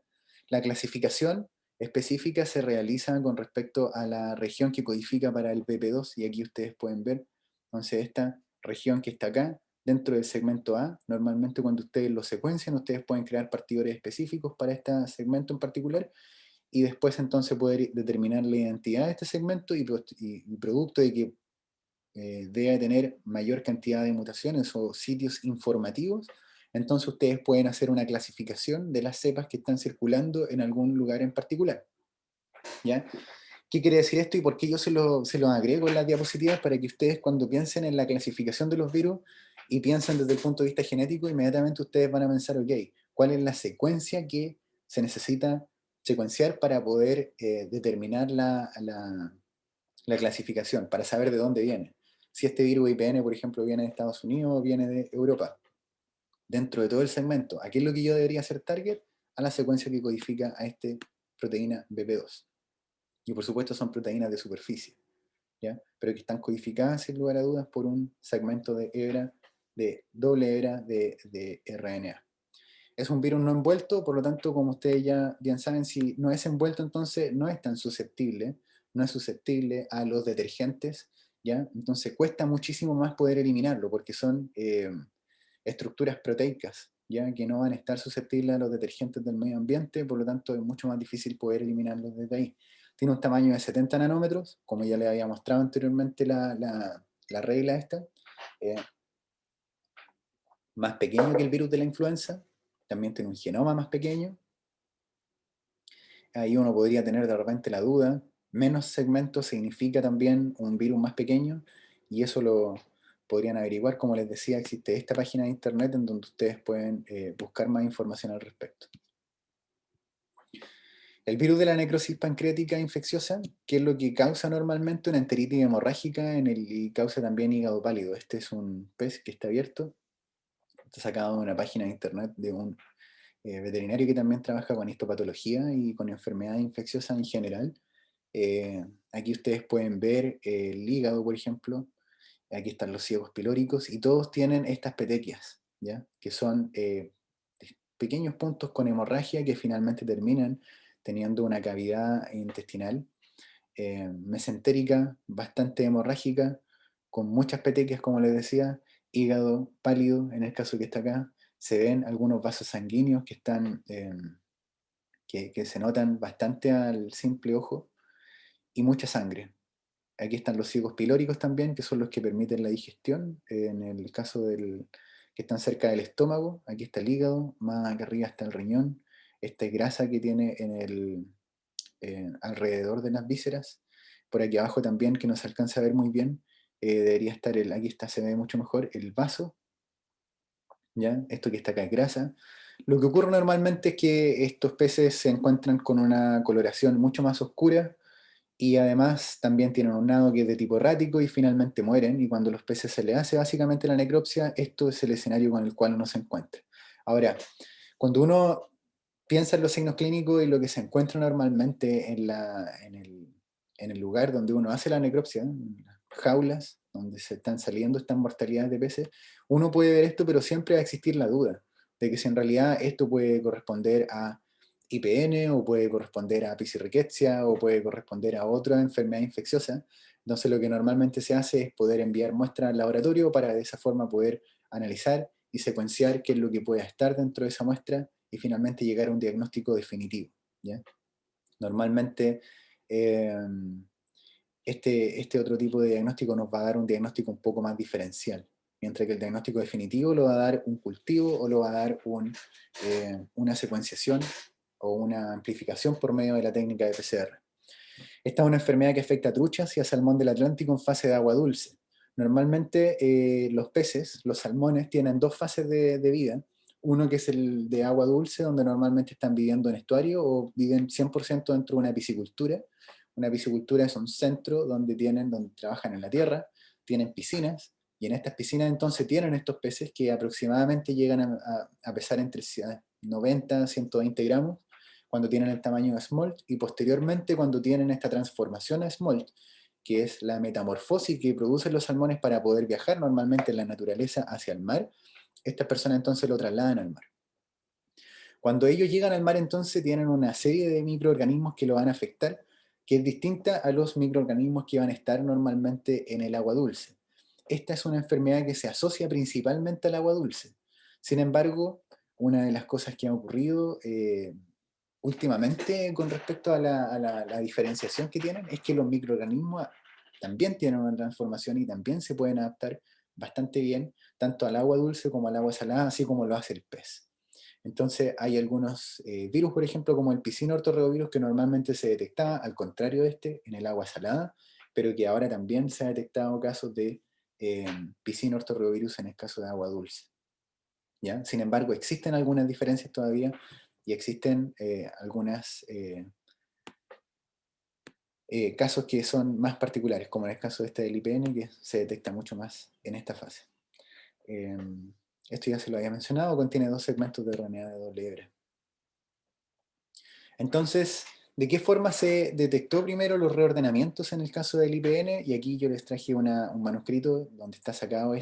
La clasificación específica se realiza con respecto a la región que codifica para el PP2, y aquí ustedes pueden ver, entonces esta región que está acá, dentro del segmento A, normalmente cuando ustedes lo secuencian, ustedes pueden crear partidores específicos para este segmento en particular, y después entonces poder determinar la identidad de este segmento y producto de que debe tener mayor cantidad de mutaciones o sitios informativos, entonces ustedes pueden hacer una clasificación de las cepas que están circulando en algún lugar en particular. ¿Ya? ¿Qué quiere decir esto y por qué yo se lo agrego en las diapositivas? Para que ustedes, cuando piensen en la clasificación de los virus y piensen desde el punto de vista genético, inmediatamente ustedes van a pensar, ok, ¿cuál es la secuencia que se necesita secuenciar para poder determinar la clasificación, para saber de dónde viene? Si este virus IPN, por ejemplo, viene de Estados Unidos o viene de Europa. Dentro de todo el segmento, ¿a qué es lo que yo debería hacer target? A la secuencia que codifica a esta proteína BP2. Y por supuesto son proteínas de superficie, ¿ya? Pero que están codificadas sin lugar a dudas por un segmento de hebra, de doble hebra de RNA. Es un virus no envuelto, por lo tanto, como ustedes ya bien saben, si no es envuelto, entonces no es tan susceptible, no es susceptible a los detergentes, ¿ya? Entonces cuesta muchísimo más poder eliminarlo, porque son estructuras proteicas, ¿ya? Que no van a estar susceptibles a los detergentes del medio ambiente, por lo tanto es mucho más difícil poder eliminarlos desde ahí. Tiene un tamaño de 70 nanómetros, como ya les había mostrado anteriormente la regla esta, eh, más pequeño que el virus de la influenza, también tiene un genoma más pequeño. Ahí uno podría tener de repente la duda, menos segmentos significa también un virus más pequeño, y eso lo podrían averiguar. Como les decía, existe esta página de internet en donde ustedes pueden buscar más información al respecto. El virus de la necrosis pancreática infecciosa, que es lo que causa normalmente una enteritis hemorrágica y causa también hígado pálido. Este es un pez que está abierto, está sacado de una página de internet de un veterinario que también trabaja con histopatología y con enfermedades infecciosas en general. Aquí ustedes pueden ver el hígado, por ejemplo. Aquí están los ciegos pilóricos y todos tienen estas petequias, ¿ya? Que son pequeños puntos con hemorragia que finalmente terminan teniendo una cavidad intestinal mesentérica, bastante hemorrágica, con muchas petequias, como les decía, hígado pálido, en el caso que está acá, se ven algunos vasos sanguíneos que están, que se notan bastante al simple ojo, y mucha sangre. Aquí están los ciegos pilóricos también, que son los que permiten la digestión, en el caso que están cerca del estómago. Aquí está el hígado, más acá arriba está el riñón, esta grasa que tiene alrededor de las vísceras. Por aquí abajo también, que no se alcanza a ver muy bien, debería estar aquí está, se ve mucho mejor, el vaso, ¿ya? Esto que está acá es grasa. Lo que ocurre normalmente es que estos peces se encuentran con una coloración mucho más oscura, y además también tienen un nado que es de tipo errático y finalmente mueren, y cuando los peces se les hace básicamente la necropsia, esto es el escenario con el cual uno se encuentra. Ahora, cuando uno piensa en los signos clínicos y lo que se encuentra normalmente en el lugar donde uno hace la necropsia, en las jaulas donde se están saliendo estas mortalidades de peces, uno puede ver esto, pero siempre va a existir la duda de que si en realidad esto puede corresponder a IPN, o puede corresponder a Pichirrichezia, o puede corresponder a otra enfermedad infecciosa. Entonces lo que normalmente se hace es poder enviar muestras al laboratorio para de esa forma poder analizar y secuenciar qué es lo que puede estar dentro de esa muestra y finalmente llegar a un diagnóstico definitivo, ¿ya? Normalmente este otro tipo de diagnóstico nos va a dar un diagnóstico un poco más diferencial, mientras que el diagnóstico definitivo lo va a dar un cultivo o lo va a dar una secuenciación o una amplificación por medio de la técnica de PCR. Esta es una enfermedad que afecta a truchas y a salmón del Atlántico en fase de agua dulce. Normalmente los peces, los salmones, tienen dos fases de vida. Uno que es el de agua dulce, donde normalmente están viviendo en estuario o viven 100% dentro de una piscicultura. Una piscicultura es un centro donde trabajan en la tierra, tienen piscinas, y en estas piscinas entonces tienen estos peces que aproximadamente llegan a pesar entre 90 a 120 gramos, cuando tienen el tamaño de smolt, y posteriormente cuando tienen esta transformación a smolt, que es la metamorfosis que producen los salmones para poder viajar normalmente en la naturaleza hacia el mar, estas personas entonces lo trasladan al mar. Cuando ellos llegan al mar entonces tienen una serie de microorganismos que lo van a afectar, que es distinta a los microorganismos que van a estar normalmente en el agua dulce. Esta es una enfermedad que se asocia principalmente al agua dulce. Sin embargo, una de las cosas que ha ocurrido últimamente con respecto a la diferenciación que tienen es que los microorganismos también tienen una transformación y también se pueden adaptar bastante bien tanto al agua dulce como al agua salada, así como lo hace el pez. Entonces hay algunos virus, por ejemplo, como el piscina ortorreovirus, que normalmente se detectaba, al contrario de este, en el agua salada, pero que ahora también se ha detectado casos de piscina ortorreovirus en el caso de agua dulce. ¿Ya? Sin embargo, existen algunas diferencias todavía y existen algunos casos que son más particulares, como en el caso este del IPN, que se detecta mucho más en esta fase. Esto ya se lo había mencionado, contiene 2 segmentos de RNA de doble hebra. Entonces, ¿de qué forma se detectó primero los reordenamientos en el caso del IPN? Y aquí yo les traje un manuscrito donde está sacado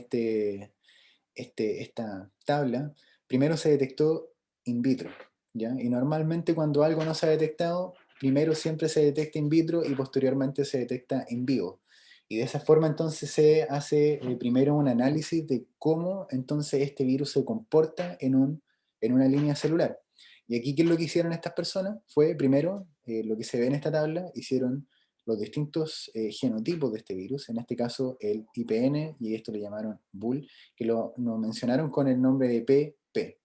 esta tabla. Primero se detectó in vitro, ¿ya? Y normalmente cuando algo no se ha detectado, primero siempre se detecta in vitro y posteriormente se detecta in vivo. Y de esa forma entonces se hace primero un análisis de cómo entonces este virus se comporta en una línea celular. Y aquí, ¿qué es lo que hicieron estas personas? Fue primero, lo que se ve en esta tabla, hicieron los distintos genotipos de este virus, en este caso el IPN, y esto le llamaron Bull, que lo mencionaron con el nombre de PP,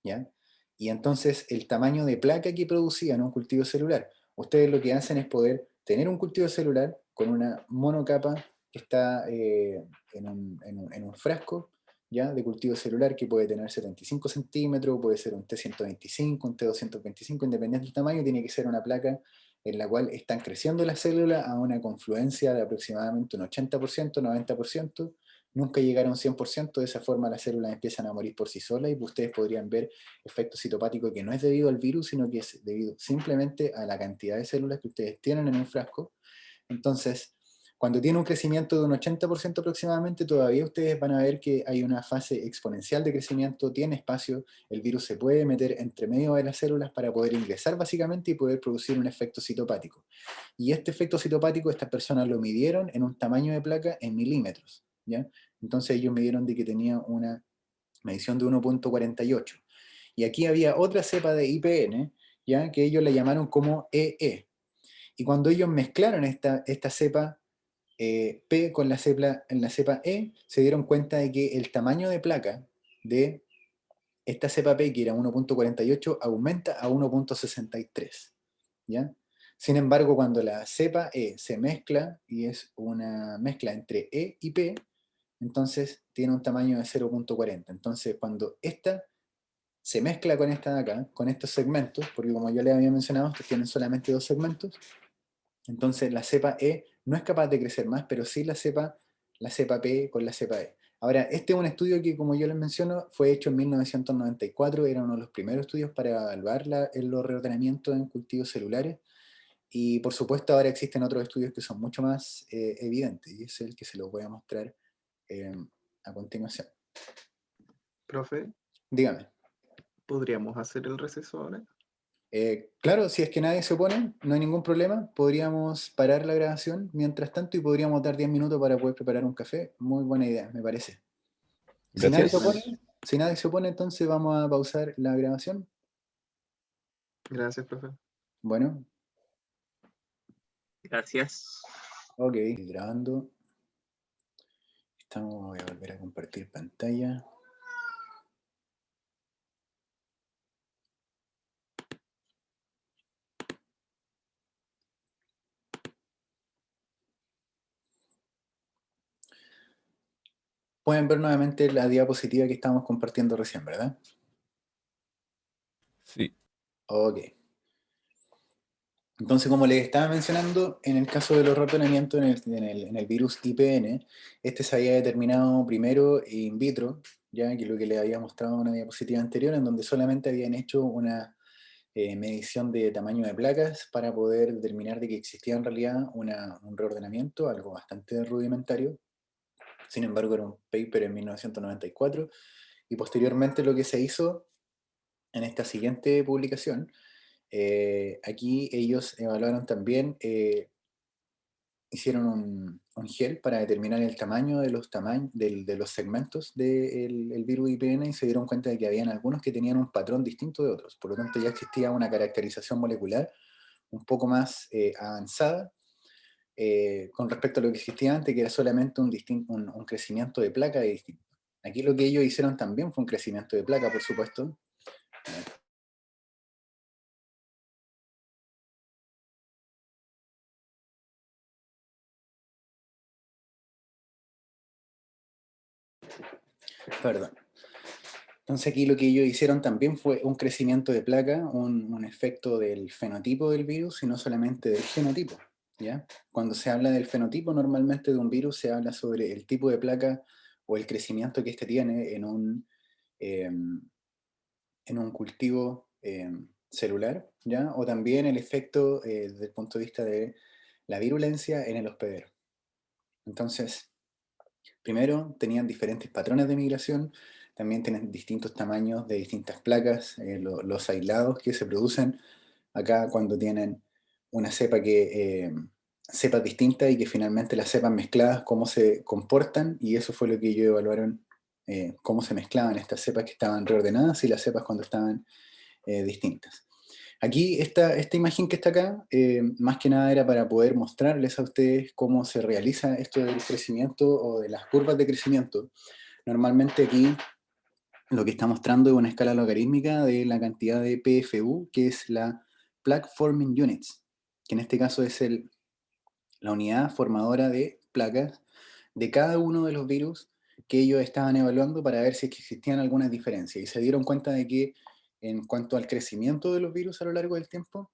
¿ya? Y entonces el tamaño de placa que producían un cultivo celular. Ustedes lo que hacen es poder tener un cultivo celular con una monocapa que está en un frasco, ¿ya? De cultivo celular que puede tener 75 centímetros, puede ser un T125, un T225, independiente del tamaño, tiene que ser una placa en la cual están creciendo las células a una confluencia de aproximadamente un 80%, 90%, nunca llegaron a un 100%, de esa forma las células empiezan a morir por sí solas y ustedes podrían ver efecto citopático que no es debido al virus, sino que es debido simplemente a la cantidad de células que ustedes tienen en un frasco. Entonces, cuando tiene un crecimiento de un 80% aproximadamente, todavía ustedes van a ver que hay una fase exponencial de crecimiento, tiene espacio, el virus se puede meter entre medio de las células para poder ingresar básicamente y poder producir un efecto citopático. Y este efecto citopático, estas personas lo midieron en un tamaño de placa en milímetros, ¿ya? Entonces ellos midieron de que tenía una medición de 1.48. Y aquí había otra cepa de IPN, ¿ya? Que ellos la llamaron como EE. Y cuando ellos mezclaron esta cepa P con la cepa E, se dieron cuenta de que el tamaño de placa de esta cepa P, que era 1.48, aumenta a 1.63. ¿Ya? Sin embargo, cuando la cepa E se mezcla, y es una mezcla entre E y P, entonces tiene un tamaño de 0.40. Entonces, cuando esta se mezcla con esta de acá, con estos segmentos, porque como ya les había mencionado, estos tienen solamente 2 segmentos, entonces la cepa E no es capaz de crecer más, pero sí la cepa P con la cepa E. Ahora, este es un estudio que, como yo les menciono, fue hecho en 1994, era uno de los primeros estudios para evaluar los reordenamientos en cultivos celulares, y por supuesto ahora existen otros estudios que son mucho más evidentes, y es el que se los voy a mostrar eh, a continuación. Profe, Dígame. ¿podríamos hacer el receso ahora? Claro, si es que nadie se opone, no hay ningún problema. Podríamos parar la grabación mientras tanto y podríamos dar 10 minutos para poder preparar un café. Muy buena idea, me parece. Si nadie se Gracias. opone, si nadie se opone, entonces vamos a pausar la grabación. Gracias, profe. Bueno, Gracias. ok, grabando. Voy a volver a compartir pantalla. Pueden ver nuevamente la diapositiva que estábamos compartiendo recién, ¿verdad? Sí. Ok. Entonces, como les estaba mencionando, en el caso de los ratonamientos en el virus IPN, este se había determinado primero in vitro, ya que lo que les había mostrado en una diapositiva anterior, en donde solamente habían hecho una medición de tamaño de placas para poder determinar de que existía en realidad un reordenamiento, algo bastante rudimentario. Sin embargo, era un paper en 1994, y posteriormente lo que se hizo en esta siguiente publicación, aquí ellos evaluaron también, hicieron un gel para determinar el tamaño de de los segmentos del virus IPN, y se dieron cuenta de que habían algunos que tenían un patrón distinto de otros. Por lo tanto, ya existía una caracterización molecular un poco más avanzada con respecto a lo que existía antes, que era solamente un crecimiento de placa distinto. Aquí lo que ellos hicieron también fue un crecimiento de placa, por supuesto. Perdón. Entonces aquí lo que ellos hicieron también fue un crecimiento de placa, un efecto del fenotipo del virus y no solamente del genotipo, ¿ya? Cuando se habla del fenotipo normalmente de un virus se habla sobre el tipo de placa o el crecimiento que éste tiene en un cultivo celular, ¿ya? O también el efecto desde el punto de vista de la virulencia en el hospedero. Entonces, primero, tenían diferentes patrones de migración, también tienen distintos tamaños de distintas placas, los aislados que se producen acá cuando tienen una cepa cepas distintas y que finalmente las cepas mezcladas, cómo se comportan, y eso fue lo que ellos evaluaron, cómo se mezclaban estas cepas que estaban reordenadas y las cepas cuando estaban distintas. Aquí, esta imagen que está acá, más que nada era para poder mostrarles a ustedes cómo se realiza esto del crecimiento o de las curvas de crecimiento. Normalmente aquí lo que está mostrando es una escala logarítmica de la cantidad de PFU, que es la Plaque Forming Units, que en este caso es la unidad formadora de placas de cada uno de los virus que ellos estaban evaluando para ver si existían algunas diferencias. Y se dieron cuenta de que en cuanto al crecimiento de los virus a lo largo del tiempo,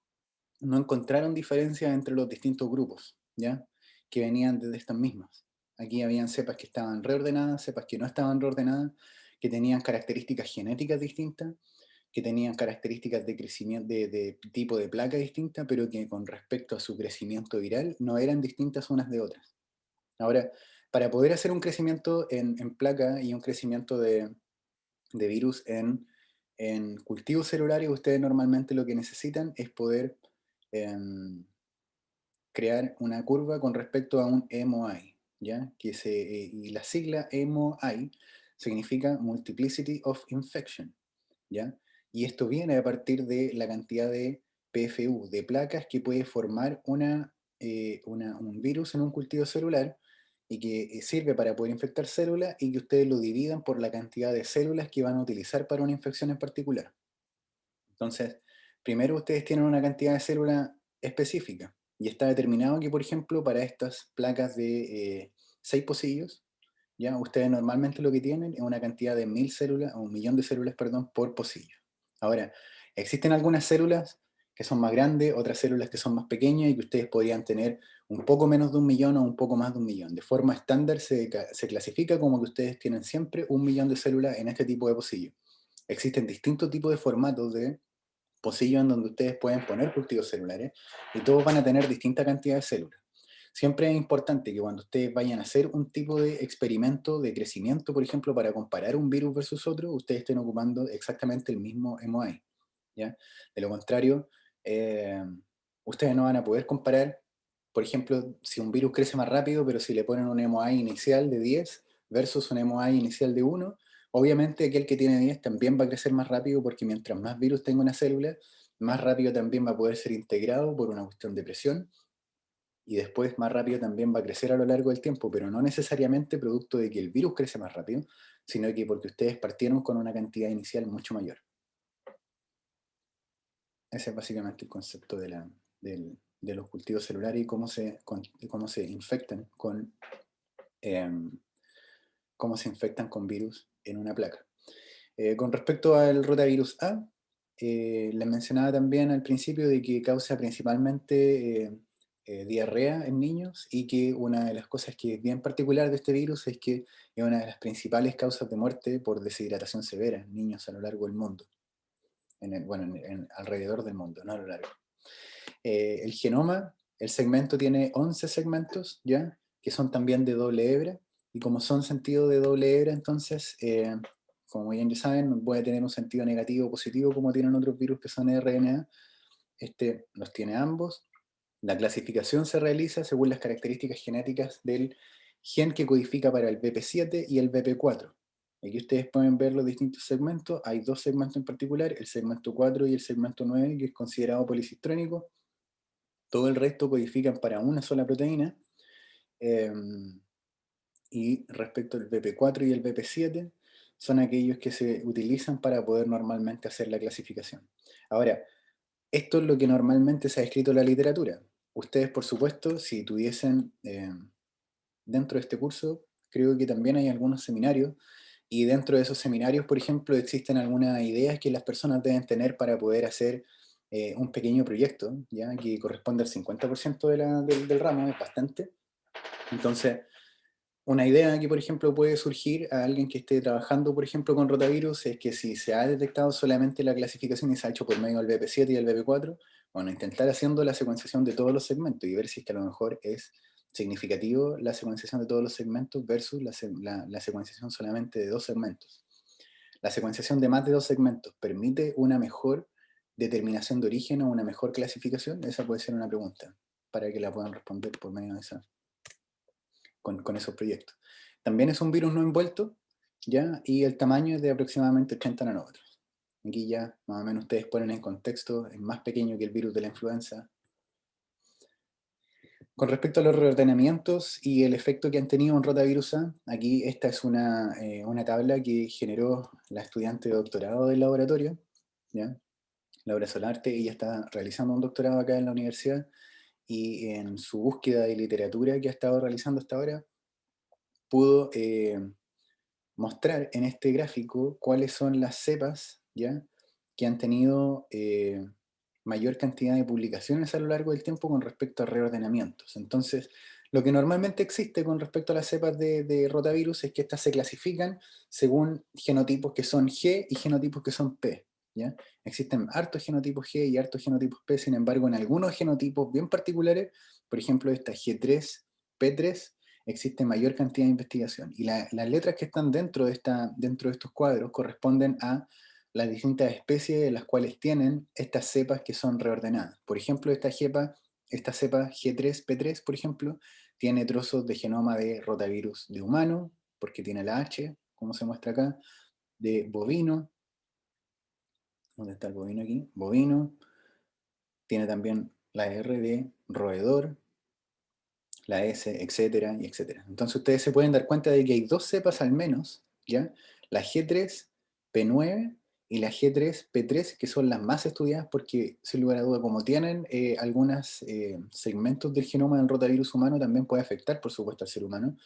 no encontraron diferencias entre los distintos grupos, ¿ya? Que venían desde estas mismas. Aquí habían cepas que estaban reordenadas, cepas que no estaban reordenadas, que tenían características genéticas distintas, que tenían características de crecimiento de tipo de placa distinta, pero que con respecto a su crecimiento viral no eran distintas unas de otras. Ahora, para poder hacer un crecimiento en placa y un crecimiento de virus en cultivos celulares, ustedes normalmente lo que necesitan es poder crear una curva con respecto a un MOI, ¿ya? Y la sigla MOI significa Multiplicity of Infection, ¿ya? Y esto viene a partir de la cantidad de PFU, de placas que puede formar un virus en un cultivo celular y que sirve para poder infectar células, y que ustedes lo dividan por la cantidad de células que van a utilizar para una infección en particular. Entonces, primero ustedes tienen una cantidad de células específica, y está determinado que, por ejemplo, para estas placas de 6 pocillos, ya ustedes normalmente lo que tienen es una cantidad de 1000 células, o 1.000.000 de células, perdón, por pocillo. Ahora, existen algunas células que son más grandes, otras células que son más pequeñas, y que ustedes podrían tener un poco menos de 1.000.000 o un poco más de 1.000.000. De forma estándar se clasifica como que ustedes tienen siempre 1.000.000 de células en este tipo de pocillo. Existen distintos tipos de formatos de pocillo en donde ustedes pueden poner cultivos celulares, y todos van a tener distinta cantidad de células. Siempre es importante que cuando ustedes vayan a hacer un tipo de experimento de crecimiento, por ejemplo, para comparar un virus versus otro, ustedes estén ocupando exactamente el mismo MOI, ¿ya? De lo contrario, ustedes no van a poder comparar, por ejemplo, si un virus crece más rápido, pero si le ponen un MOI inicial de 10 versus un MOI inicial de 1, obviamente aquel que tiene 10 también va a crecer más rápido, porque mientras más virus tenga una célula, más rápido también va a poder ser integrado por una cuestión de presión, y después más rápido también va a crecer a lo largo del tiempo, pero no necesariamente producto de que el virus crece más rápido, sino que porque ustedes partieron con una cantidad inicial mucho mayor. Ese es básicamente el concepto de los cultivos celulares y cómo se infectan con cómo se infectan con virus en una placa. Con respecto al rotavirus A, les mencionaba también al principio de que causa principalmente diarrea en niños, y que una de las cosas que es bien particular de este virus es que es una de las principales causas de muerte por deshidratación severa en niños a lo largo del mundo. Alrededor del mundo, no a lo largo. El genoma, el segmento tiene 11 segmentos, ¿ya? Que son también de doble hebra, y como son sentidos de doble hebra, entonces, como bien ya saben, puede tener un sentido negativo o positivo, como tienen otros virus que son RNA. Este los tiene ambos. La clasificación se realiza según las características genéticas del gen que codifica para el BP7 y el BP4. Aquí ustedes pueden ver los distintos segmentos. Hay dos segmentos en particular, el segmento 4 y el segmento 9, que es considerado policistrónico. Todo el resto codifican para una sola proteína. Y respecto al BP4 y el BP7, son aquellos que se utilizan para poder normalmente hacer la clasificación. Ahora, esto es lo que normalmente se ha escrito en la literatura. Ustedes, por supuesto, si tuviesen dentro de este curso, creo que también hay algunos seminarios, y dentro de esos seminarios, por ejemplo, existen algunas ideas que las personas deben tener para poder hacer un pequeño proyecto, ¿ya? Que corresponde al 50% del ramo, es bastante. Entonces, una idea que, por ejemplo, puede surgir a alguien que esté trabajando, por ejemplo, con rotavirus, es que si se ha detectado solamente la clasificación y se ha hecho por medio del BP7 y el BP4, bueno, intentar haciendo la secuenciación de todos los segmentos y ver si es que a lo mejor es significativo la secuenciación de todos los segmentos versus la secuenciación solamente de 2 segmentos. La secuenciación de más de 2 segmentos ¿permite una mejor determinación de origen o una mejor clasificación? Esa puede ser una pregunta para que la puedan responder por medio de esa. Con esos proyectos. También es un virus no envuelto, ¿ya? Y el tamaño es de aproximadamente 80 nanómetros. Aquí ya más o menos ustedes ponen en contexto, es más pequeño que el virus de la influenza. Con respecto a los reordenamientos y el efecto que han tenido en rotavirus A, aquí esta es una tabla que generó la estudiante de doctorado del laboratorio, ¿ya? Laura Solarte. Ella está realizando un doctorado acá en la universidad, y en su búsqueda de literatura que ha estado realizando hasta ahora, pudo mostrar en este gráfico cuáles son las cepas, ¿ya? Que han tenido mayor cantidad de publicaciones a lo largo del tiempo con respecto a reordenamientos. Entonces, lo que normalmente existe con respecto a las cepas de rotavirus es que estas se clasifican según genotipos que son G y genotipos que son P, ¿ya? Existen hartos genotipos G y hartos genotipos P, sin embargo, en algunos genotipos bien particulares, por ejemplo, esta G3, P3, existe mayor cantidad de investigación. Y las letras que están dentro de estos cuadros corresponden a las distintas especies de las cuales tienen estas cepas que son reordenadas. Por ejemplo, esta cepa G3P3, por ejemplo, tiene trozos de genoma de rotavirus de humano, porque tiene la H, como se muestra acá, de bovino. ¿Dónde está el bovino aquí? Bovino. Tiene también la R de roedor, la S, etcétera, y etcétera. Entonces ustedes se pueden dar cuenta de que hay 2 cepas al menos, ¿ya? La G3P9 y la G3P3, que son las más estudiadas porque, sin lugar a duda, como tienen algunos segmentos del genoma del rotavirus humano, también puede afectar, por supuesto, al ser humano,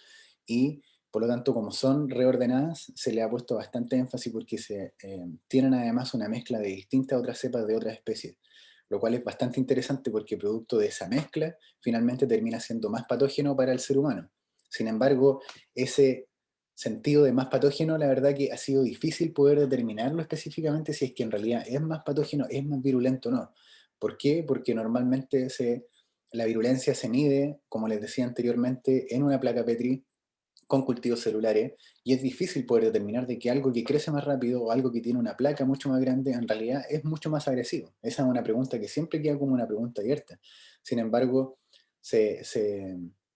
y por lo tanto, como son reordenadas, se le ha puesto bastante énfasis porque tienen además una mezcla de distintas otras cepas de otras especies, lo cual es bastante interesante porque producto de esa mezcla finalmente termina siendo más patógeno para el ser humano. Sin embargo, ese sentido de más patógeno, la verdad que ha sido difícil poder determinarlo específicamente si es que en realidad es más patógeno, es más virulento o no. ¿Por qué? Porque normalmente la virulencia se mide, como les decía anteriormente, en una placa Petri con cultivos celulares, y es difícil poder determinar de que algo que crece más rápido o algo que tiene una placa mucho más grande en realidad es mucho más agresivo. Esa es una pregunta que siempre queda como una pregunta abierta. Sin embargo, se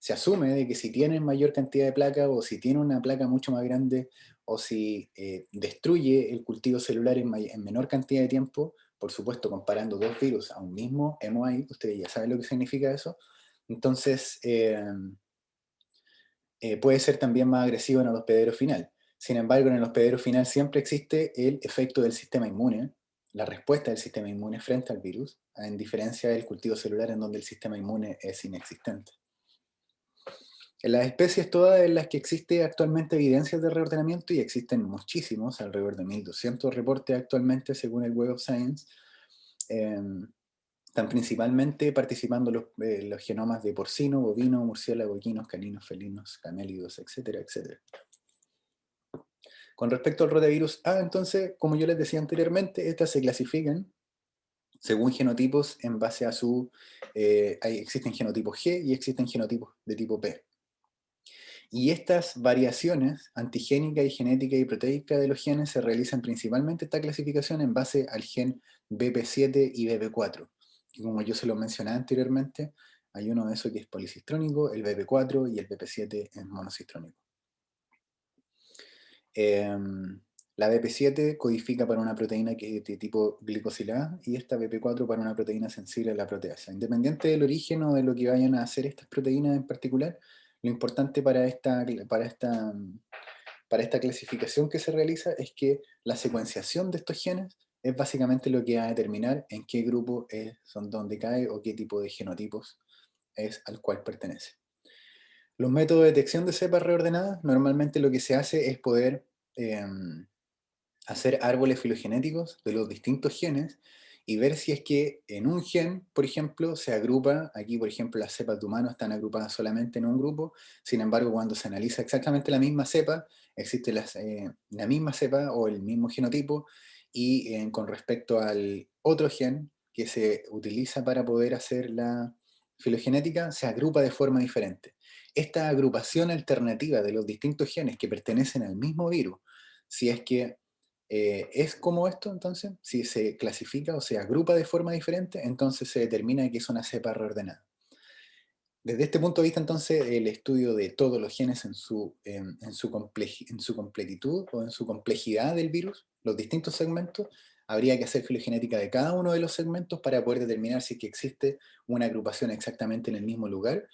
asume de que si tiene mayor cantidad de placa, o si tiene una placa mucho más grande, o si destruye el cultivo celular en menor cantidad de tiempo, por supuesto comparando 2 virus a un mismo MOI, ustedes ya saben lo que significa eso, entonces puede ser también más agresivo en el hospedero final. Sin embargo, en el hospedero final siempre existe el efecto del sistema inmune, la respuesta del sistema inmune frente al virus, en diferencia del cultivo celular en donde el sistema inmune es inexistente. En las especies todas en las que existe actualmente evidencias de reordenamiento, y existen muchísimos, alrededor de 1200 reportes actualmente según el Web of Science, están principalmente participando los genomas de porcino, bovino, murciélago, equinos, caninos, felinos, camélidos, etcétera, etcétera. Con respecto al rotavirus A, entonces, como yo les decía anteriormente, estas se clasifican según genotipos en base a su... existen genotipos G y existen genotipos de tipo P. Y estas variaciones antigénica y genética y proteica de los genes se realizan principalmente esta clasificación en base al gen BP7 y BP4. Y como yo se lo mencioné anteriormente, hay uno de esos que es policistrónico, el BP4, y el BP7 es monocistrónico. La BP7 codifica para una proteína que es de tipo glicosilada y esta BP4 para una proteína sensible a la proteasa. Independiente del origen o de lo que vayan a hacer estas proteínas en particular, lo importante para esta clasificación que se realiza es que la secuenciación de estos genes es básicamente lo que va a determinar en qué grupo son donde cae o qué tipo de genotipos es al cual pertenece. Los métodos de detección de cepas reordenadas, normalmente lo que se hace es poder hacer árboles filogenéticos de los distintos genes y ver si es que en un gen, por ejemplo, se agrupa, aquí por ejemplo las cepas de humanos están agrupadas solamente en un grupo, sin embargo cuando se analiza exactamente la misma cepa, existe la misma cepa o el mismo genotipo, y con respecto al otro gen que se utiliza para poder hacer la filogenética, se agrupa de forma diferente. Esta agrupación alternativa de los distintos genes que pertenecen al mismo virus, si es que es como esto, entonces, si se clasifica o se agrupa de forma diferente, entonces se determina que es una cepa reordenada. Desde este punto de vista, entonces, el estudio de todos los genes en su completitud o en su complejidad del virus, los distintos segmentos, habría que hacer filogenética de cada uno de los segmentos para poder determinar si es que existe una agrupación exactamente en el mismo lugar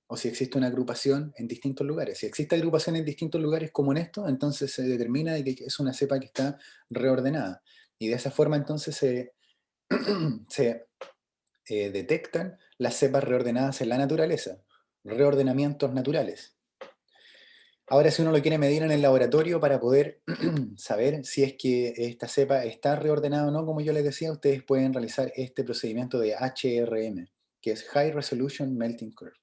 o si existe una agrupación en distintos lugares. Si existe agrupación en distintos lugares como en esto, entonces se determina de que es una cepa que está reordenada. Y de esa forma entonces se detectan las cepas reordenadas en la naturaleza, reordenamientos naturales. Ahora, si uno lo quiere medir en el laboratorio para poder saber si es que esta cepa está reordenada o no, como yo les decía, ustedes pueden realizar este procedimiento de HRM, que es High Resolution Melting Curve.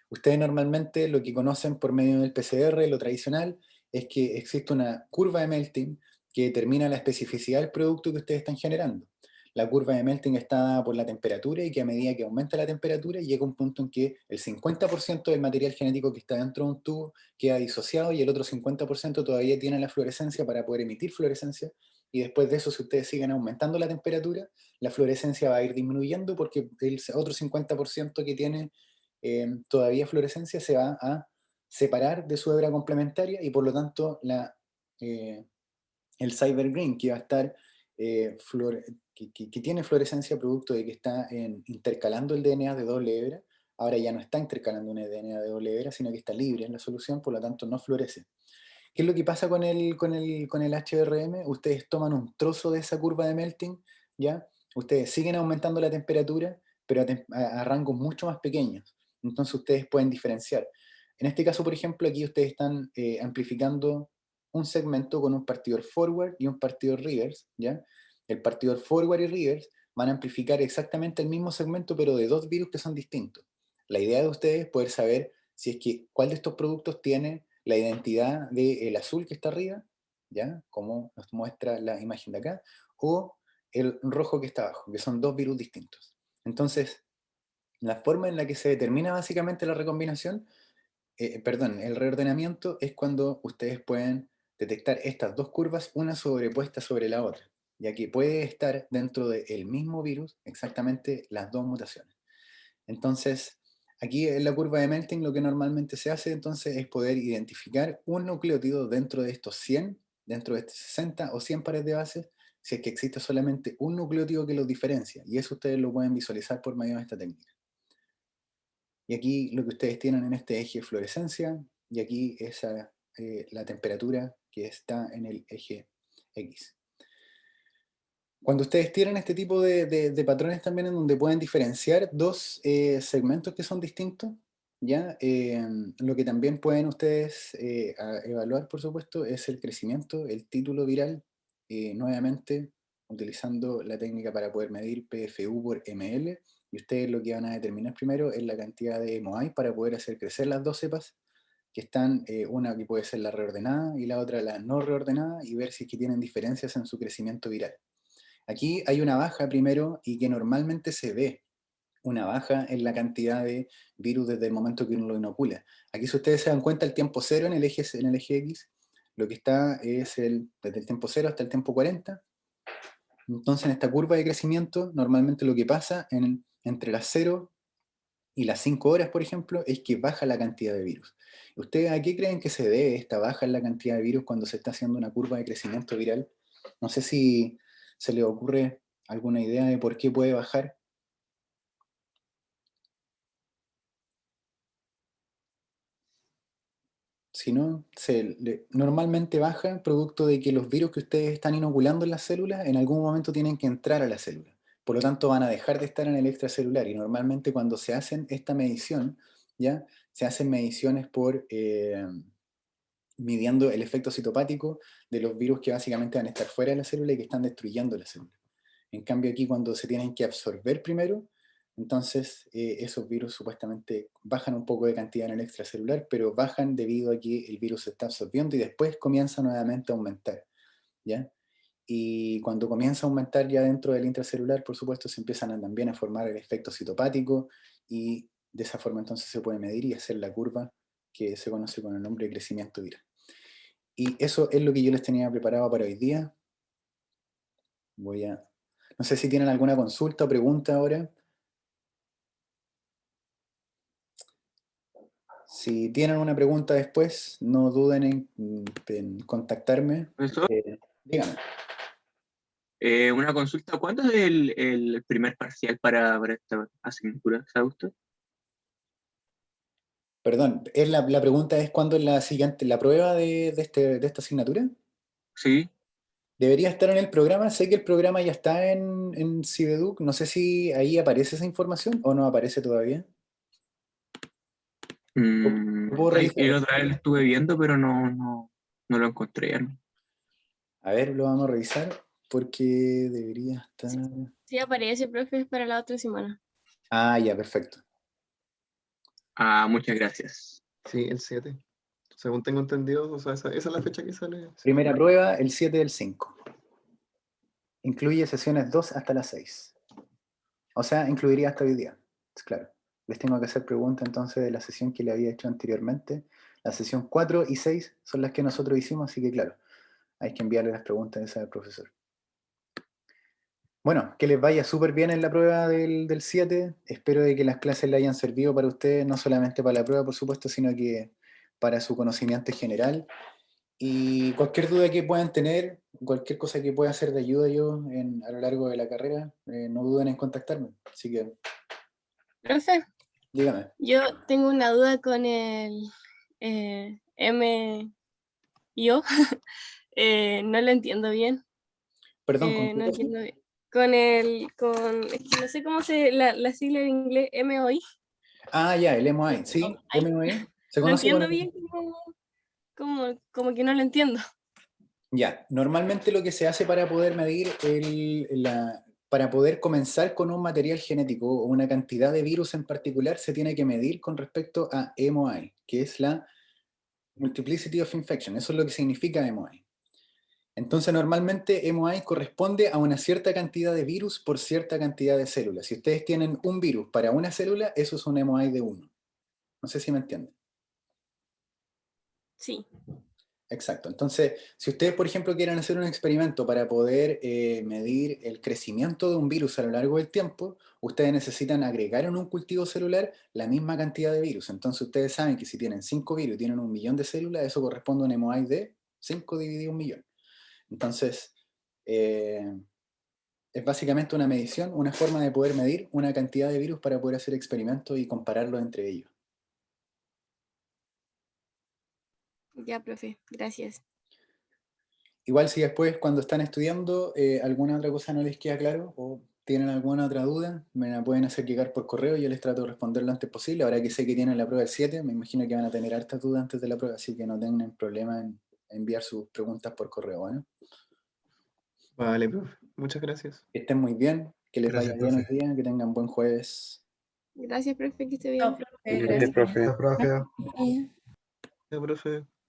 Ustedes normalmente lo que conocen por medio del PCR, lo tradicional, es que existe una curva de melting que determina la especificidad del producto que ustedes están generando. La curva de melting está dada por la temperatura y que a medida que aumenta la temperatura llega un punto en que el 50% del material genético que está dentro de un tubo queda disociado y el otro 50% todavía tiene la fluorescencia para poder emitir fluorescencia, y después de eso, si ustedes siguen aumentando la temperatura, la fluorescencia va a ir disminuyendo porque el otro 50% que tiene todavía fluorescencia se va a separar de su hebra complementaria y por lo tanto el cyber green que va a estar que tiene fluorescencia producto de que está intercalando el DNA de doble hebra, ahora ya no está intercalando un DNA de doble hebra, sino que está libre en la solución, por lo tanto no fluorece. ¿Qué es lo que pasa con el HRM? Ustedes toman un trozo de esa curva de melting, ¿ya? Ustedes siguen aumentando la temperatura, pero a rangos mucho más pequeños. Entonces ustedes pueden diferenciar. En este caso, por ejemplo, aquí ustedes están amplificando un segmento con un partidor forward y un partidor reverse, ¿ya? El partidor forward y reverse van a amplificar exactamente el mismo segmento, pero de dos virus que son distintos. La idea de ustedes es poder saber si es que cuál de estos productos tiene la identidad del azul que está arriba, ¿ya? Como nos muestra la imagen de acá, o el rojo que está abajo, que son dos virus distintos. Entonces, la forma en la que se determina básicamente la recombinación, el reordenamiento, es cuando ustedes pueden detectar estas dos curvas, una sobrepuesta sobre la otra, ya que puede estar dentro del mismo virus exactamente las dos mutaciones. Entonces, aquí en la curva de melting lo que normalmente se hace entonces es poder identificar un nucleótido dentro de estos 100, dentro de estos 60 o 100 pares de bases, si es que existe solamente un nucleótido que los diferencia, y eso ustedes lo pueden visualizar por medio de esta técnica. Y aquí lo que ustedes tienen en este eje es fluorescencia, y aquí es la temperatura que está en el eje X. Cuando ustedes tienen este tipo de patrones también en donde pueden diferenciar dos segmentos que son distintos, ¿ya? Lo que también pueden ustedes evaluar, por supuesto, es el crecimiento, el título viral, nuevamente utilizando la técnica para poder medir PFU por ml, y ustedes lo que van a determinar primero es la cantidad de MOI para poder hacer crecer las dos cepas, que están, una que puede ser la reordenada y la otra la no reordenada, y ver si es que tienen diferencias en su crecimiento viral. Aquí hay una baja primero, y que normalmente se ve una baja en la cantidad de virus desde el momento que uno lo inocula. Aquí, si ustedes se dan cuenta, el tiempo cero en el eje X, lo que está es desde el tiempo 0 hasta el tiempo 40. Entonces, en esta curva de crecimiento, normalmente lo que pasa entre las 0 y las 5 horas, por ejemplo, es que baja la cantidad de virus. ¿Ustedes a qué creen que se debe esta baja en la cantidad de virus cuando se está haciendo una curva de crecimiento viral? No sé si se les ocurre alguna idea de por qué puede bajar. Si no, normalmente baja producto de que los virus que ustedes están inoculando en las células en algún momento tienen que entrar a la célula. Por lo tanto, van a dejar de estar en el extracelular. Y normalmente cuando se hacen esta medición, ¿ya? Se hacen mediciones por midiendo el efecto citopático de los virus que básicamente van a estar fuera de la célula y que están destruyendo la célula. En cambio, aquí cuando se tienen que absorber primero, entonces esos virus supuestamente bajan un poco de cantidad en el extracelular, pero bajan debido a que el virus se está absorbiendo y después comienza nuevamente a aumentar, ¿ya? Y cuando comienza a aumentar ya dentro del intracelular, por supuesto, se empiezan también a formar el efecto citopático, y de esa forma entonces se puede medir y hacer la curva que se conoce con el nombre de crecimiento viral. Y eso es lo que yo les tenía preparado para hoy día. No sé si tienen alguna consulta o pregunta ahora. Si tienen una pregunta después, no duden en contactarme. Profesor, Díganme. una consulta. ¿Cuándo es el primer parcial para esta asignatura? ¿Sabe usted? Perdón, la pregunta es ¿cuándo es la prueba de esta asignatura? Sí. Debería estar en el programa. Sé que el programa ya está en Cibeduc. No sé si ahí aparece esa información o no aparece todavía. Lo puedo revisar. La otra vez lo estuve viendo, pero no lo encontré. A ver, lo vamos a revisar porque debería estar... Sí aparece, profe, es para la otra semana. Ah, ya, perfecto. Muchas gracias. Sí, el 7. Según tengo entendido, o sea, esa es la fecha que sale. Primera prueba, el 7 del 5. Incluye sesiones 2 hasta las 6. O sea, incluiría hasta hoy día. Es claro. Les tengo que hacer preguntas entonces de la sesión que le había hecho anteriormente. La sesión 4 y 6 son las que nosotros hicimos, así que claro, hay que enviarle las preguntas esas al profesor. Bueno, que les vaya súper bien en la prueba del 7. Espero de que las clases le hayan servido para ustedes, no solamente para la prueba, por supuesto, sino que para su conocimiento general. Y cualquier duda que puedan tener, cualquier cosa que pueda hacer de ayuda yo a lo largo de la carrera, no duden en contactarme. Así que, Profe, dígame. yo tengo una duda con el MIO. No lo entiendo bien. Perdón, ¿con qué No cosa? entiendo bien. Es que no sé cómo la sigla en inglés, MOI. Ah, ya, el MOI. Sí, Ay, MOI. Se no conoce con entiendo el... bien como que no lo entiendo. Ya, normalmente lo que se hace para poder medir para poder comenzar con un material genético o una cantidad de virus en particular, se tiene que medir con respecto a MOI, que es la Multiplicity of Infection. Eso es lo que significa MOI. Entonces, normalmente MOI corresponde a una cierta cantidad de virus por cierta cantidad de células. Si ustedes tienen un virus para una célula, eso es un MOI de 1. No sé si me entienden. Sí. Exacto. Entonces, si ustedes, por ejemplo, quieren hacer un experimento para poder medir el crecimiento de un virus a lo largo del tiempo, ustedes necesitan agregar en un cultivo celular la misma cantidad de virus. Entonces, ustedes saben que si tienen 5 virus y tienen 1.000.000 de células, eso corresponde a un MOI de 5 dividido 1.000.000. Entonces, es básicamente una medición, una forma de poder medir una cantidad de virus para poder hacer experimentos y compararlos entre ellos. Ya, profe, gracias. Igual si después cuando están estudiando alguna otra cosa no les queda claro o tienen alguna otra duda, me la pueden hacer llegar por correo, yo les trato de responder lo antes posible. Ahora que sé que tienen la prueba el 7, me imagino que van a tener hartas dudas antes de la prueba, así que no tengan problema en enviar sus preguntas por correo, ¿bueno? Vale, profe. Muchas gracias. Que estén muy bien, que les Gracias, vaya bien hoy profe. día, que tengan buen jueves. Gracias, profe, que esté bien. Chao, profe. Gracias, profe. Gracias, profe. Eh, Ya, profe.